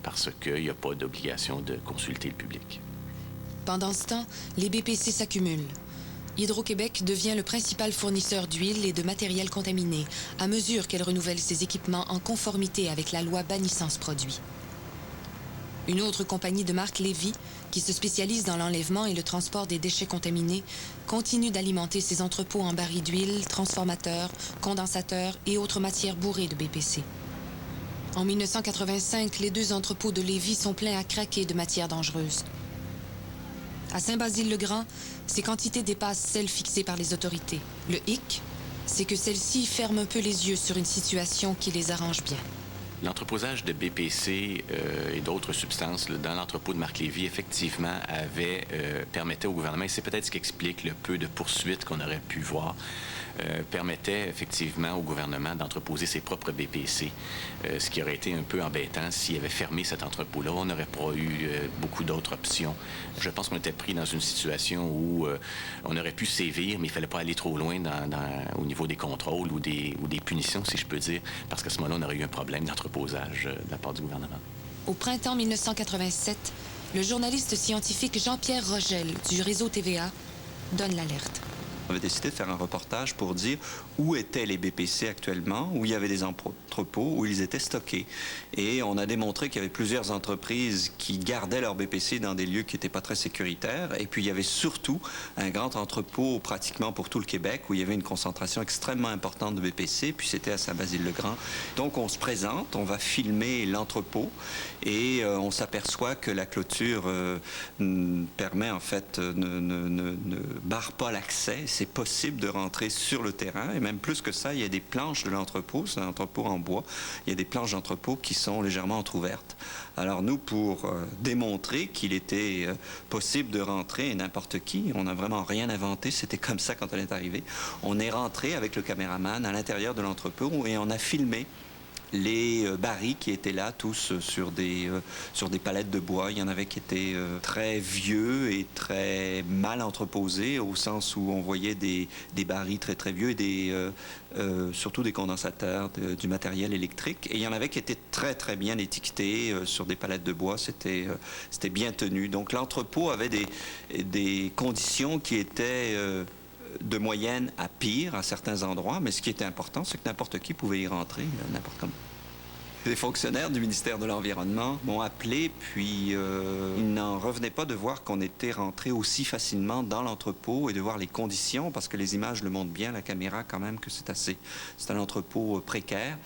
parce qu'il n'y a pas d'obligation de consulter le public. Pendant ce temps, les BPC s'accumulent. Hydro-Québec devient le principal fournisseur d'huile et de matériel contaminé à mesure qu'elle renouvelle ses équipements en conformité avec la loi bannissant ce produit. Une autre compagnie de Marc Lévy, qui se spécialise dans l'enlèvement et le transport des déchets contaminés, continue d'alimenter ses entrepôts en barils d'huile, transformateurs, condensateurs et autres matières bourrées de BPC. En 1985, les deux entrepôts de Lévy sont pleins à craquer de matières dangereuses. À Saint-Basile-le-Grand, ces quantités dépassent celles fixées par les autorités. Le hic, c'est que celles-ci ferment un peu les yeux sur une situation qui les arrange bien. L'entreposage de BPC et d'autres substances dans l'entrepôt de Marc Lévy, effectivement, permettait au gouvernement, et c'est peut-être ce qui explique le peu de poursuites qu'on aurait pu voir, permettait effectivement au gouvernement d'entreposer ses propres BPC, ce qui aurait été un peu embêtant s'il avait fermé cet entrepôt-là. On n'aurait pas eu beaucoup d'autres options. Je pense qu'on était pris dans une situation où on aurait pu sévir, mais il ne fallait pas aller trop loin au niveau des contrôles ou des punitions, si je peux dire, parce qu'à ce moment-là, on aurait eu un problème d'entreposage de la part du gouvernement. Au printemps 1987, le journaliste scientifique Jean-Pierre Rogel du réseau TVA donne l'alerte. On avait décidé de faire un reportage pour dire où étaient les BPC actuellement, où il y avait des entrepôts, où ils étaient stockés. Et on a démontré qu'il y avait plusieurs entreprises qui gardaient leurs BPC dans des lieux qui n'étaient pas très sécuritaires. Et puis il y avait surtout un grand entrepôt pratiquement pour tout le Québec, où il y avait une concentration extrêmement importante de BPC, puis c'était à Saint-Basile-le-Grand. Donc on se présente, on va filmer l'entrepôt et on s'aperçoit que la clôture permet en fait, ne barre pas l'accès. C'est possible de rentrer sur le terrain et même plus que ça, il y a des planches de l'entrepôt, c'est un entrepôt en bois, il y a des planches d'entrepôt qui sont légèrement entrouvertes. Alors nous, pour démontrer qu'il était possible de rentrer, et n'importe qui, on n'a vraiment rien inventé, c'était comme ça quand on est arrivé, on est rentré avec le caméraman à l'intérieur de l'entrepôt et on a filmé les barils qui étaient là, tous sur des palettes de bois. Il y en avait qui étaient très vieux et très mal entreposés, au sens où on voyait des barils très très vieux et surtout des condensateurs, du matériel électrique. Et il y en avait qui étaient très très bien étiquetés sur des palettes de bois. C'était bien tenu. Donc l'entrepôt avait des conditions qui étaient de moyenne à pire à certains endroits, mais ce qui était important, c'est que n'importe qui pouvait y rentrer, n'importe comment. Les fonctionnaires du ministère de l'Environnement m'ont appelé, puis ils n'en revenaient pas de voir qu'on était rentré aussi facilement dans l'entrepôt et de voir les conditions, parce que les images le montrent bien, la caméra quand même, que c'est un entrepôt précaire.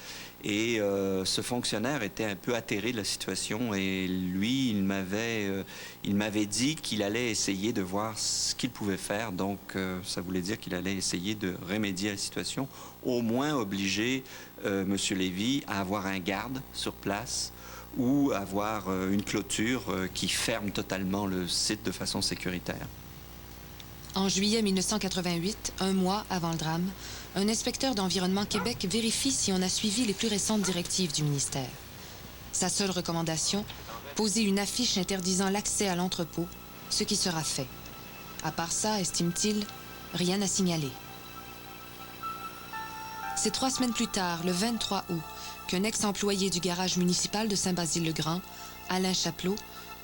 Et ce fonctionnaire était un peu atterré de la situation et lui, il m'avait dit qu'il allait essayer de voir ce qu'il pouvait faire. Donc, ça voulait dire qu'il allait essayer de remédier à la situation, au moins obliger M. Lévy à avoir un garde sur place ou avoir une clôture qui ferme totalement le site de façon sécuritaire. En juillet 1988, un mois avant le drame, un inspecteur d'Environnement Québec vérifie si on a suivi les plus récentes directives du ministère. Sa seule recommandation, poser une affiche interdisant l'accès à l'entrepôt, ce qui sera fait. À part ça, estime-t-il, rien à signaler. C'est 3 semaines plus tard, le 23 août, qu'un ex-employé du garage municipal de Saint-Basile-le-Grand, Alain Chapelot,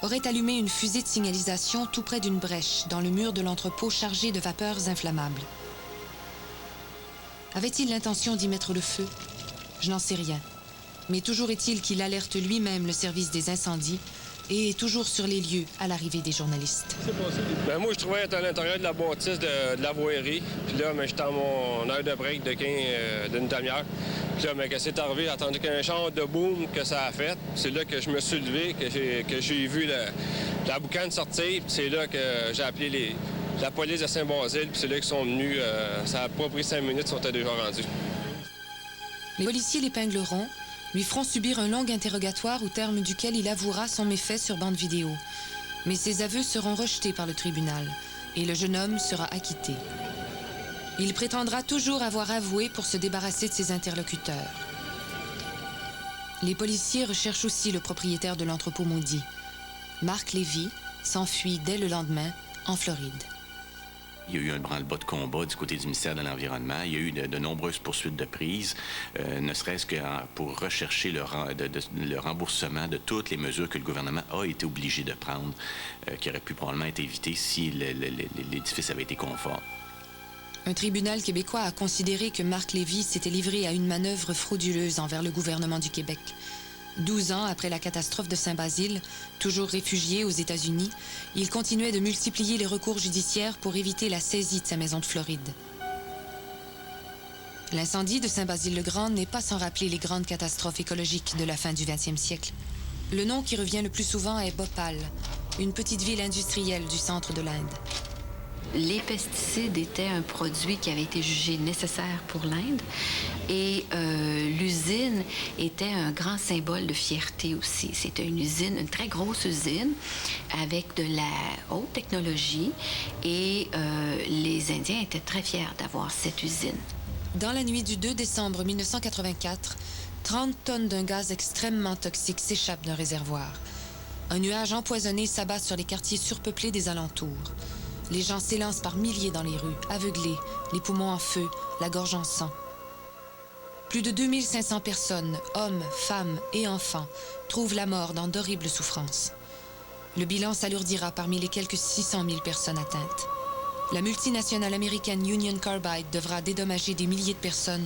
aurait allumé une fusée de signalisation tout près d'une brèche dans le mur de l'entrepôt chargé de vapeurs inflammables. Avait-il l'intention d'y mettre le feu? Je n'en sais rien. Mais toujours est-il qu'il alerte lui-même le service des incendies et est toujours sur les lieux à l'arrivée des journalistes. Ben moi, je trouvais être à l'intérieur de la bâtisse de la voirie. Puis là, j'étais en mon heure de break d'une demi-heure. Puis là, quand c'est arrivé, j'ai entendu qu'un genre de boom que ça a fait. C'est là que je me suis levé, que j'ai vu la boucane sortir. Puis c'est là que j'ai appelé la police de Saint-Basile. Puis c'est là qu'ils sont venus. Ça n'a pas pris 5 minutes, ils sont déjà rendus. Les policiers l'épingleront, lui feront subir un long interrogatoire au terme duquel il avouera son méfait sur bande vidéo. Mais ses aveux seront rejetés par le tribunal et le jeune homme sera acquitté. Il prétendra toujours avoir avoué pour se débarrasser de ses interlocuteurs. Les policiers recherchent aussi le propriétaire de l'entrepôt maudit. Marc Lévy s'enfuit dès le lendemain en Floride. Il y a eu un branle-bas de combat du côté du ministère de l'Environnement. Il y a eu de nombreuses poursuites de prise, ne serait-ce que pour rechercher le remboursement de toutes les mesures que le gouvernement a été obligé de prendre, qui auraient pu probablement être évitées si l'édifice avait été conforme. Un tribunal québécois a considéré que Marc Lévy s'était livré à une manœuvre frauduleuse envers le gouvernement du Québec. 12 ans après la catastrophe de Saint-Basile, toujours réfugié aux États-Unis, il continuait de multiplier les recours judiciaires pour éviter la saisie de sa maison de Floride. L'incendie de Saint-Basile-le-Grand n'est pas sans rappeler les grandes catastrophes écologiques de la fin du 20e siècle. Le nom qui revient le plus souvent est Bhopal, une petite ville industrielle du centre de l'Inde. Les pesticides étaient un produit qui avait été jugé nécessaire pour l'Inde et l'usine était un grand symbole de fierté aussi. C'était une très grosse usine avec de la haute technologie et les Indiens étaient très fiers d'avoir cette usine. Dans la nuit du 2 décembre 1984, 30 tonnes d'un gaz extrêmement toxique s'échappent d'un réservoir. Un nuage empoisonné s'abat sur les quartiers surpeuplés des alentours. Les gens s'élancent par milliers dans les rues, aveuglés, les poumons en feu, la gorge en sang. Plus de 2500 personnes, hommes, femmes et enfants, trouvent la mort dans d'horribles souffrances. Le bilan s'alourdira parmi les quelques 600 000 personnes atteintes. La multinationale américaine Union Carbide devra dédommager des milliers de personnes,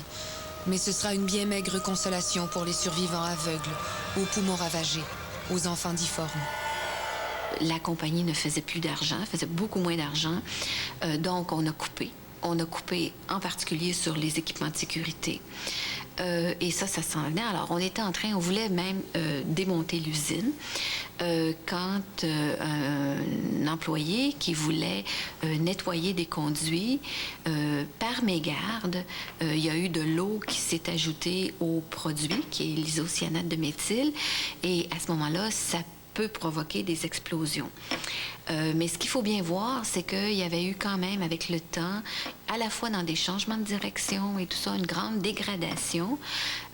mais ce sera une bien maigre consolation pour les survivants aveugles, aux poumons ravagés, aux enfants difformes. La compagnie ne faisait plus d'argent, faisait beaucoup moins d'argent, donc on a coupé. On a coupé en particulier sur les équipements de sécurité. Et ça s'en venait. Alors, on voulait même démonter l'usine quand un employé qui voulait nettoyer des conduits, par mégarde, il y a eu de l'eau qui s'est ajoutée au produit, qui est l'isocyanate de méthyle, et à ce moment-là, ça peut provoquer des explosions. Mais ce qu'il faut bien voir, c'est qu'il y avait eu quand même, avec le temps, à la fois dans des changements de direction et tout ça, une grande dégradation.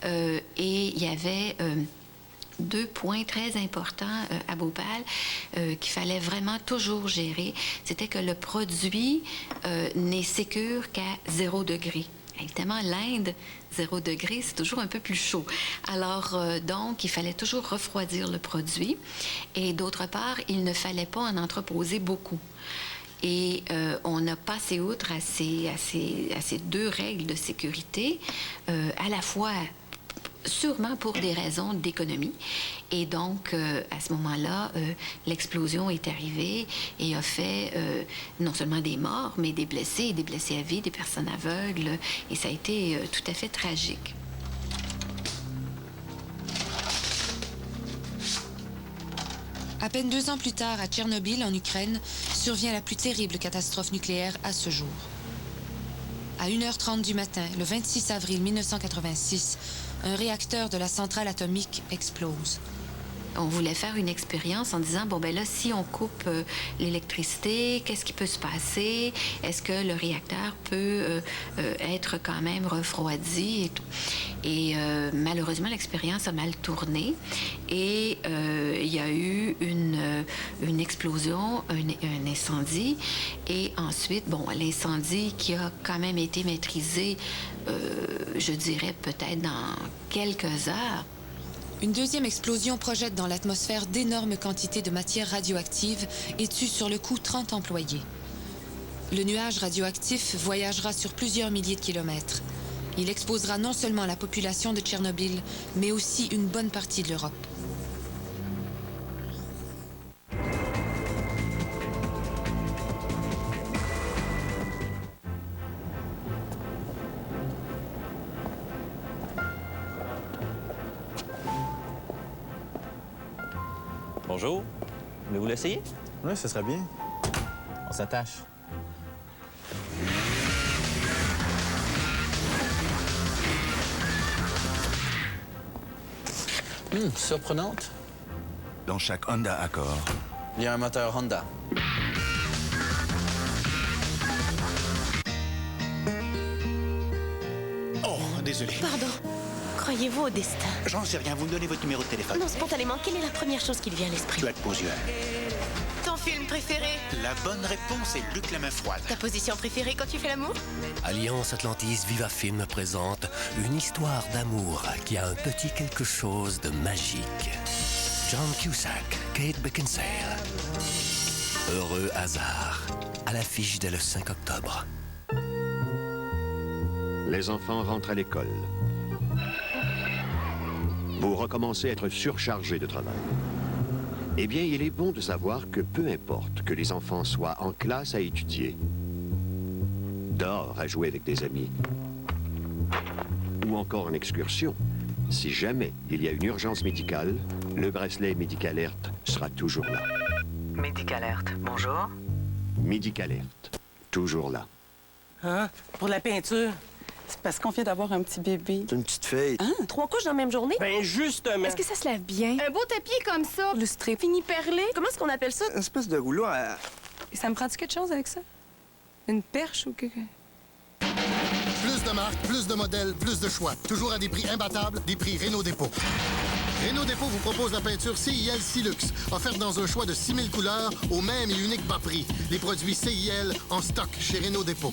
Et il y avait 2 points très importants à Bhopal qu'il fallait vraiment toujours gérer. C'était que le produit n'est sécure qu'à 0 degré. Évidemment, l'Inde, 0 degré, c'est toujours un peu plus chaud. Alors, donc, il fallait toujours refroidir le produit. Et d'autre part, il ne fallait pas en entreposer beaucoup. Et on a passé outre à ces 2 règles de sécurité, à la fois sûrement pour des raisons d'économie. Et donc, à ce moment-là, l'explosion est arrivée et a fait non seulement des morts, mais des blessés à vie, des personnes aveugles. Et ça a été tout à fait tragique. À peine 2 ans plus tard, à Tchernobyl, en Ukraine, survient la plus terrible catastrophe nucléaire à ce jour. À 1h30 du matin, le 26 avril 1986, un réacteur de la centrale atomique explose. On voulait faire une expérience en disant, bon, ben là, si on coupe l'électricité, qu'est-ce qui peut se passer? Est-ce que le réacteur peut être quand même refroidi et tout? Et malheureusement, l'expérience a mal tourné et il y a eu une explosion, un incendie. Et ensuite, bon, l'incendie qui a quand même été maîtrisé, je dirais peut-être dans quelques heures. Une deuxième explosion projette dans l'atmosphère d'énormes quantités de matière radioactive et tue sur le coup 30 employés. Le nuage radioactif voyagera sur plusieurs milliers de kilomètres. Il exposera non seulement la population de Tchernobyl, mais aussi une bonne partie de l'Europe. Bonjour. Voulez-vous l'essayer? Oui, ce serait bien. On s'attache. Surprenante. Dans chaque Honda Accord, il y a un moteur Honda. Oh, désolé. Pardon. Croyez-vous au destin? J'en sais rien, vous me donnez votre numéro de téléphone. Non, spontanément, quelle est la première chose qui te vient à l'esprit? Tu as de beaux yeux. Ton film préféré? La bonne réponse est Luc la main froide. Ta position préférée quand tu fais l'amour? Alliance Atlantis Viva Film présente une histoire d'amour qui a un petit quelque chose de magique. John Cusack, Kate Beckinsale. Heureux hasard, à l'affiche dès le 5 octobre. Les enfants rentrent à l'école. Vous recommencez à être surchargé de travail. Eh bien, il est bon de savoir que peu importe que les enfants soient en classe à étudier, dehors à jouer avec des amis, ou encore en excursion, si jamais il y a une urgence médicale, le bracelet Médicalerte sera toujours là. Médicalerte, bonjour. Médicalerte, toujours là. Hein? Pour la peinture? C'est parce qu'on vient d'avoir un petit bébé. C'est une petite fille. Hein? 3 couches dans la même journée? Ben justement. Est-ce que ça se lave bien? Un beau tapis comme ça, lustré, fini perlé. Comment est-ce qu'on appelle ça? Une espèce de rouleau à... Ça me prend-tu quelque chose avec ça? Une perche ou quelque... Plus de marques, plus de modèles, plus de choix. Toujours à des prix imbattables, des prix Renault Dépôt. Renault Dépôt vous propose la peinture CIL Silux, offerte dans un choix de 6000 couleurs au même et unique bas prix. Les produits CIL en stock chez Renault Dépôt.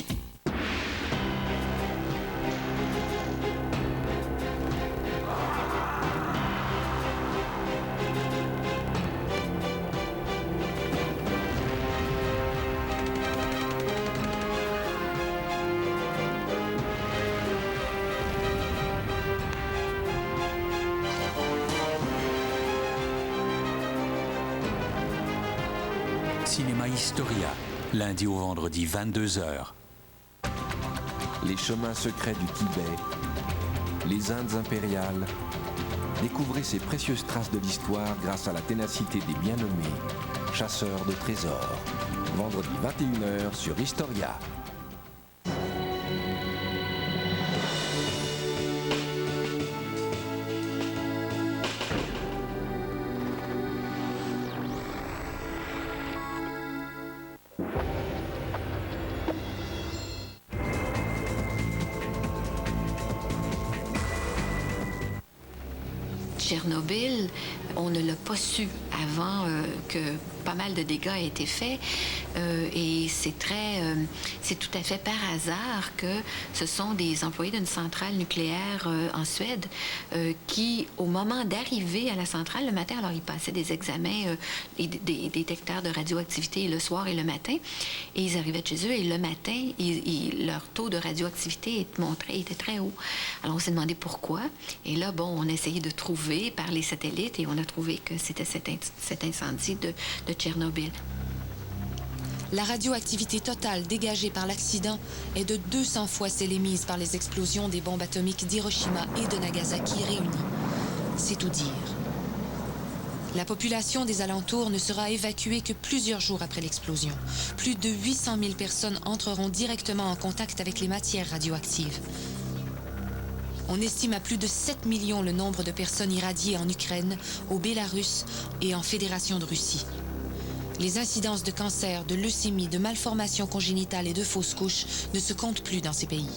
cinéma Historia, lundi au vendredi 22h. Les chemins secrets du Tibet, les Indes impériales. Découvrez ces précieuses traces de l'histoire grâce à la ténacité des bien nommés, chasseurs de trésors. Vendredi 21h sur Historia. Tchernobyl, on ne l'a pas su avant que pas mal de dégâts aient été faits. Et c'est tout à fait par hasard que ce sont des employés d'une centrale nucléaire en Suède qui, au moment d'arriver à la centrale le matin, alors ils passaient des examens, des détecteurs de radioactivité le soir et le matin, et ils arrivaient de chez eux et le matin, leur taux de radioactivité était très haut. Alors on s'est demandé pourquoi. Et là, bon, on a essayé de trouver par les satellites et on a trouvé que c'était cet incendie de Tchernobyl. La radioactivité totale dégagée par l'accident est de 200 fois celle émise par les explosions des bombes atomiques d'Hiroshima et de Nagasaki réunies. C'est tout dire. La population des alentours ne sera évacuée que plusieurs jours après l'explosion. Plus de 800 000 personnes entreront directement en contact avec les matières radioactives. On estime à plus de 7 millions le nombre de personnes irradiées en Ukraine, au Bélarus et en Fédération de Russie. Les incidences de cancer, de leucémie, de malformations congénitales et de fausses couches ne se comptent plus dans ces pays.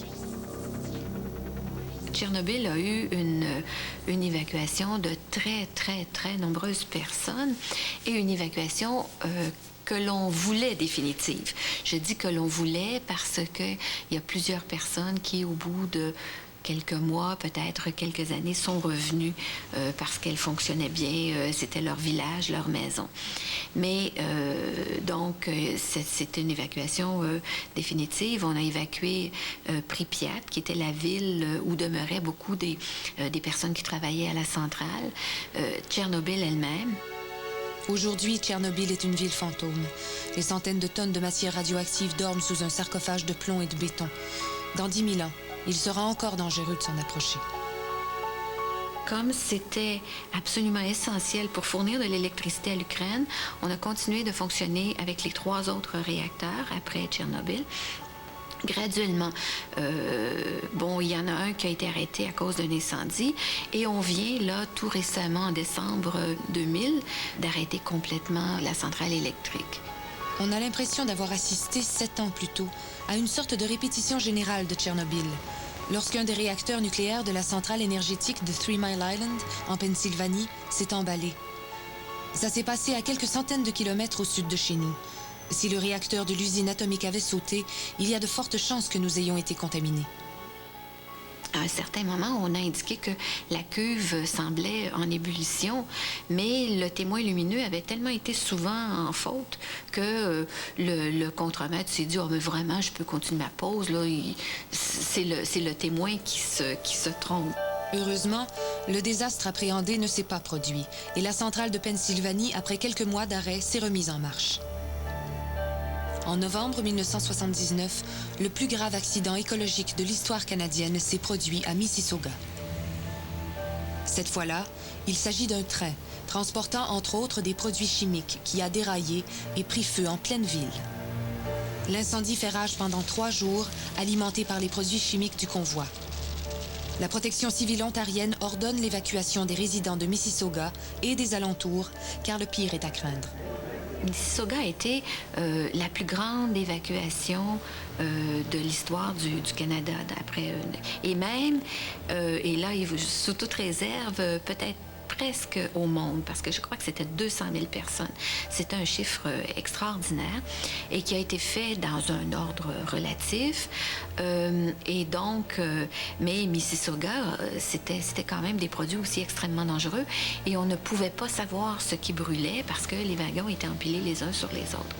Tchernobyl a eu une évacuation de très nombreuses personnes et une évacuation que l'on voulait définitive. Je dis que l'on voulait parce qu'il y a plusieurs personnes qui, au bout de quelques mois, peut-être quelques années, sont revenus parce qu'elles fonctionnaient bien, c'était leur village, leur maison. Mais donc, c'était une évacuation définitive. On a évacué Pripyat, qui était la ville où demeuraient beaucoup des personnes qui travaillaient à la centrale. Tchernobyl elle-même. Aujourd'hui, Tchernobyl est une ville fantôme. Les centaines de tonnes de matière radioactive dorment sous un sarcophage de plomb et de béton. Dans 10 000 ans, il sera encore dangereux de s'en approcher. Comme c'était absolument essentiel pour fournir de l'électricité à l'Ukraine, on a continué de fonctionner avec les 3 autres réacteurs après Tchernobyl. Graduellement, il y en a un qui a été arrêté à cause d'un incendie et on vient, là, tout récemment, en décembre 2000, d'arrêter complètement la centrale électrique. On a l'impression d'avoir assisté 7 ans plus tôt à une sorte de répétition générale de Tchernobyl, lorsqu'un des réacteurs nucléaires de la centrale énergétique de 3 Mile Island, en Pennsylvanie, s'est emballé. Ça s'est passé à quelques centaines de kilomètres au sud de chez nous. Si le réacteur de l'usine atomique avait sauté, il y a de fortes chances que nous ayons été contaminés. À un certain moment, on a indiqué que la cuve semblait en ébullition, mais le témoin lumineux avait tellement été souvent en faute que le contremaître s'est dit « Oh, mais vraiment, je peux continuer ma pause. » C'est le témoin qui se trompe. Heureusement, le désastre appréhendé ne s'est pas produit et la centrale de Pennsylvanie, après quelques mois d'arrêt, s'est remise en marche. En novembre 1979, le plus grave accident écologique de l'histoire canadienne s'est produit à Mississauga. Cette fois-là, il s'agit d'un train transportant entre autres des produits chimiques qui a déraillé et pris feu en pleine ville. L'incendie fait rage pendant 3 jours, alimenté par les produits chimiques du convoi. La protection civile ontarienne ordonne l'évacuation des résidents de Mississauga et des alentours, car le pire est à craindre. Mississauga a été la plus grande évacuation de l'histoire du Canada, d'après. Et même, et là, sous toute réserve, peut-être presque au monde, parce que je crois que c'était 200 000 personnes. C'était un chiffre extraordinaire et qui a été fait dans un ordre relatif. Et donc, mais Mississauga, c'était quand même des produits aussi extrêmement dangereux et on ne pouvait pas savoir ce qui brûlait parce que les wagons étaient empilés les uns sur les autres.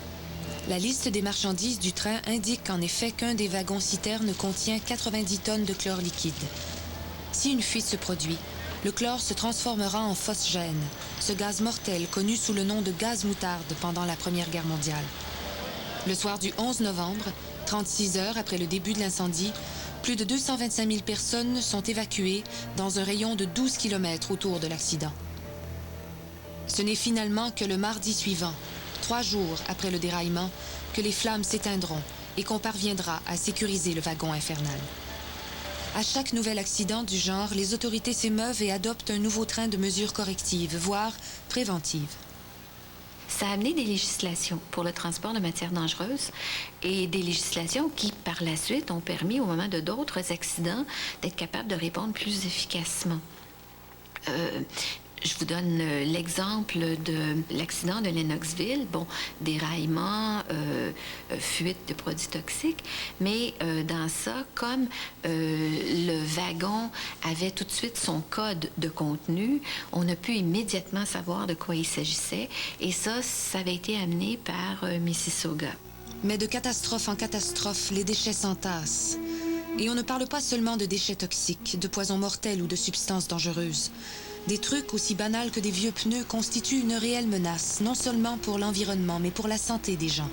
La liste des marchandises du train indique en effet qu'un des wagons citernes contient 90 tonnes de chlore liquide. Si une fuite se produit, le chlore se transformera en phosgène, ce gaz mortel connu sous le nom de gaz moutarde pendant la Première Guerre mondiale. Le soir du 11 novembre, 36 heures après le début de l'incendie, plus de 225 000 personnes sont évacuées dans un rayon de 12 km autour de l'accident. Ce n'est finalement que le mardi suivant, 3 jours après le déraillement, que les flammes s'éteindront et qu'on parviendra à sécuriser le wagon infernal. À chaque nouvel accident du genre, les autorités s'émeuvent et adoptent un nouveau train de mesures correctives, voire préventives. Ça a amené des législations pour le transport de matières dangereuses et des législations qui, par la suite, ont permis, au moment de d'autres accidents, d'être capables de répondre plus efficacement. Je vous donne l'exemple de l'accident de Lennoxville. Bon, déraillement, fuite de produits toxiques, mais dans ça, comme le wagon avait tout de suite son code de contenu, on a pu immédiatement savoir de quoi il s'agissait, et ça avait été amené par Mississauga. Mais de catastrophe en catastrophe, les déchets s'entassent. Et on ne parle pas seulement de déchets toxiques, de poisons mortels ou de substances dangereuses. Des trucs aussi banals que des vieux pneus constituent une réelle menace, non seulement pour l'environnement, mais pour la santé des gens.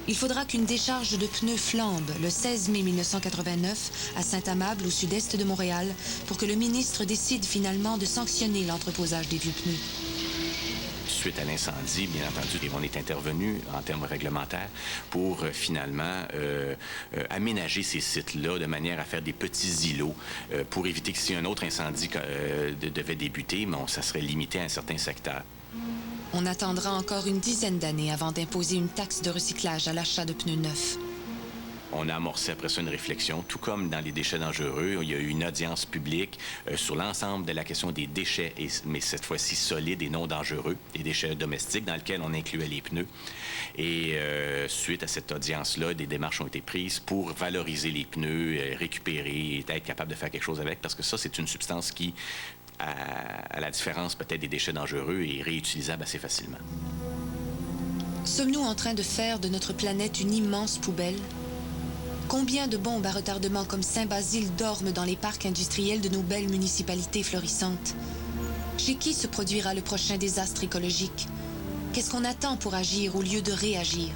Il faudra qu'une décharge de pneus flambe le 16 mai 1989 à Saint-Amable, au sud-est de Montréal, pour que le ministre décide finalement de sanctionner l'entreposage des vieux pneus. Suite à l'incendie, bien entendu, on est intervenu en termes réglementaires pour finalement aménager ces sites-là de manière à faire des petits îlots pour éviter que si un autre incendie devait débuter, ça serait limité à un certain secteur. On attendra encore une dizaine d'années avant d'imposer une taxe de recyclage à l'achat de pneus neufs. On a amorcé après ça une réflexion, tout comme dans les déchets dangereux. Il y a eu une audience publique sur l'ensemble de la question des déchets, mais cette fois-ci solides et non dangereux, les déchets domestiques, dans lesquels on incluait les pneus. Et suite à cette audience-là, des démarches ont été prises pour valoriser les pneus, récupérer, et être capable de faire quelque chose avec, parce que ça, c'est une substance qui, à la différence peut-être des déchets dangereux, est réutilisable assez facilement. Sommes-nous en train de faire de notre planète une immense poubelle? Combien de bombes à retardement comme Saint-Basile dorment dans les parcs industriels de nos belles municipalités florissantes? Chez qui se produira le prochain désastre écologique? Qu'est-ce qu'on attend pour agir au lieu de réagir?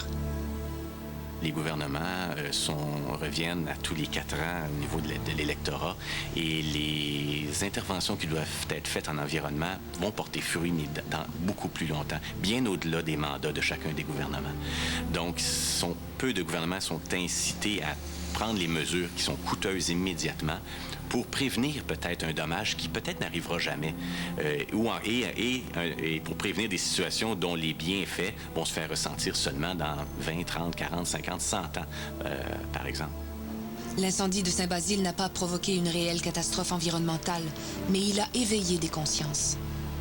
Les gouvernements reviennent à tous les 4 ans au niveau de l'électorat et les interventions qui doivent être faites en environnement vont porter fruit, mais dans beaucoup plus longtemps, bien au-delà des mandats de chacun des gouvernements. Donc, peu de gouvernements sont incités à prendre les mesures qui sont coûteuses immédiatement pour prévenir peut-être un dommage qui peut-être n'arrivera jamais, et pour prévenir des situations dont les bienfaits vont se faire ressentir seulement dans 20, 30, 40, 50, 100 ans, par exemple. L'incendie de Saint-Basile n'a pas provoqué une réelle catastrophe environnementale, mais il a éveillé des consciences.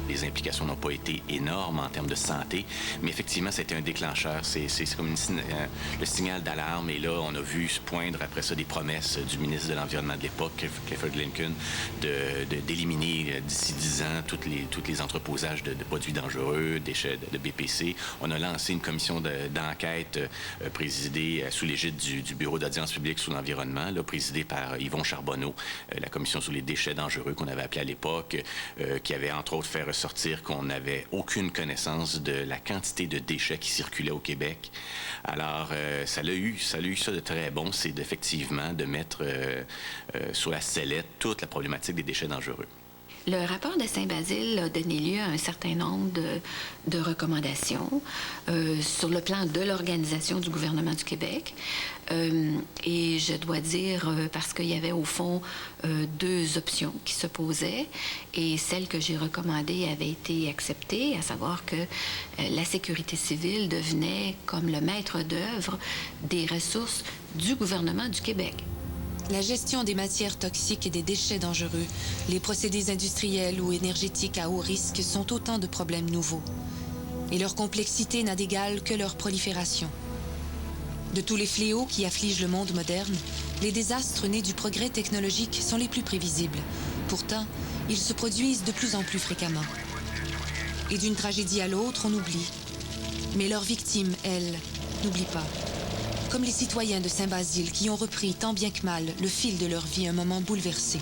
Les implications n'ont pas été énormes en termes de santé, mais effectivement, c'était un déclencheur. C'est comme le signal d'alarme. Et là, on a vu se poindre après ça des promesses du ministre de l'Environnement de l'époque, Clifford Lincoln, d'éliminer d'ici 10 ans tous les entreposages de produits dangereux, déchets de BPC. On a lancé une commission d'enquête présidée sous l'égide du Bureau d'audience publique sur l'environnement, présidée par Yvon Charbonneau, la commission sur les déchets dangereux qu'on avait appelée à l'époque, qui avait entre autres fait sortir qu'on n'avait aucune connaissance de la quantité de déchets qui circulaient au Québec. Alors, ça a eu ça de très bon, c'est effectivement de mettre sur la sellette toute la problématique des déchets dangereux. Le rapport de Saint-Basile a donné lieu à un certain nombre de recommandations sur le plan de l'organisation du gouvernement du Québec. Et je dois dire, parce qu'il y avait au fond 2 options qui se posaient, et celle que j'ai recommandée avait été acceptée, à savoir que la sécurité civile devenait comme le maître d'œuvre des ressources du gouvernement du Québec. La gestion des matières toxiques et des déchets dangereux, les procédés industriels ou énergétiques à haut risque sont autant de problèmes nouveaux. Et leur complexité n'a d'égal que leur prolifération. De tous les fléaux qui affligent le monde moderne, les désastres nés du progrès technologique sont les plus prévisibles. Pourtant, ils se produisent de plus en plus fréquemment. Et d'une tragédie à l'autre, on oublie. Mais leurs victimes, elles, n'oublient pas. Comme les citoyens de Saint-Basile qui ont repris tant bien que mal le fil de leur vie un moment bouleversé.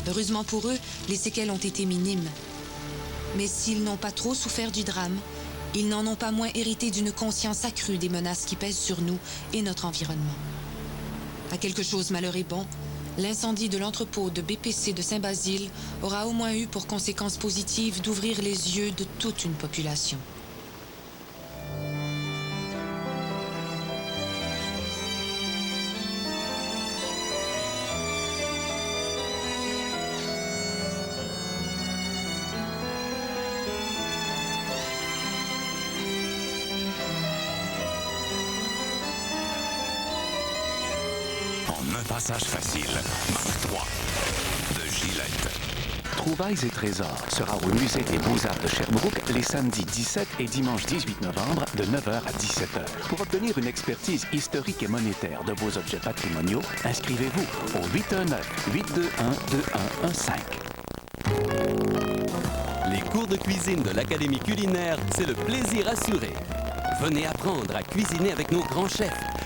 Heureusement pour eux, les séquelles ont été minimes. Mais s'ils n'ont pas trop souffert du drame, ils n'en ont pas moins hérité d'une conscience accrue des menaces qui pèsent sur nous et notre environnement. À quelque chose malheur et bon, l'incendie de l'entrepôt de BPC de Saint-Basile aura au moins eu pour conséquence positive d'ouvrir les yeux de toute une population. Passage facile, Mark 3, de Gillette. Trouvailles et trésors sera au Musée des Beaux-Arts de Sherbrooke les samedis 17 et dimanche 18 novembre de 9h à 17h. Pour obtenir une expertise historique et monétaire de vos objets patrimoniaux, inscrivez-vous au 819-821-2115. Les cours de cuisine de l'Académie culinaire, c'est le plaisir assuré. Venez apprendre à cuisiner avec nos grands chefs.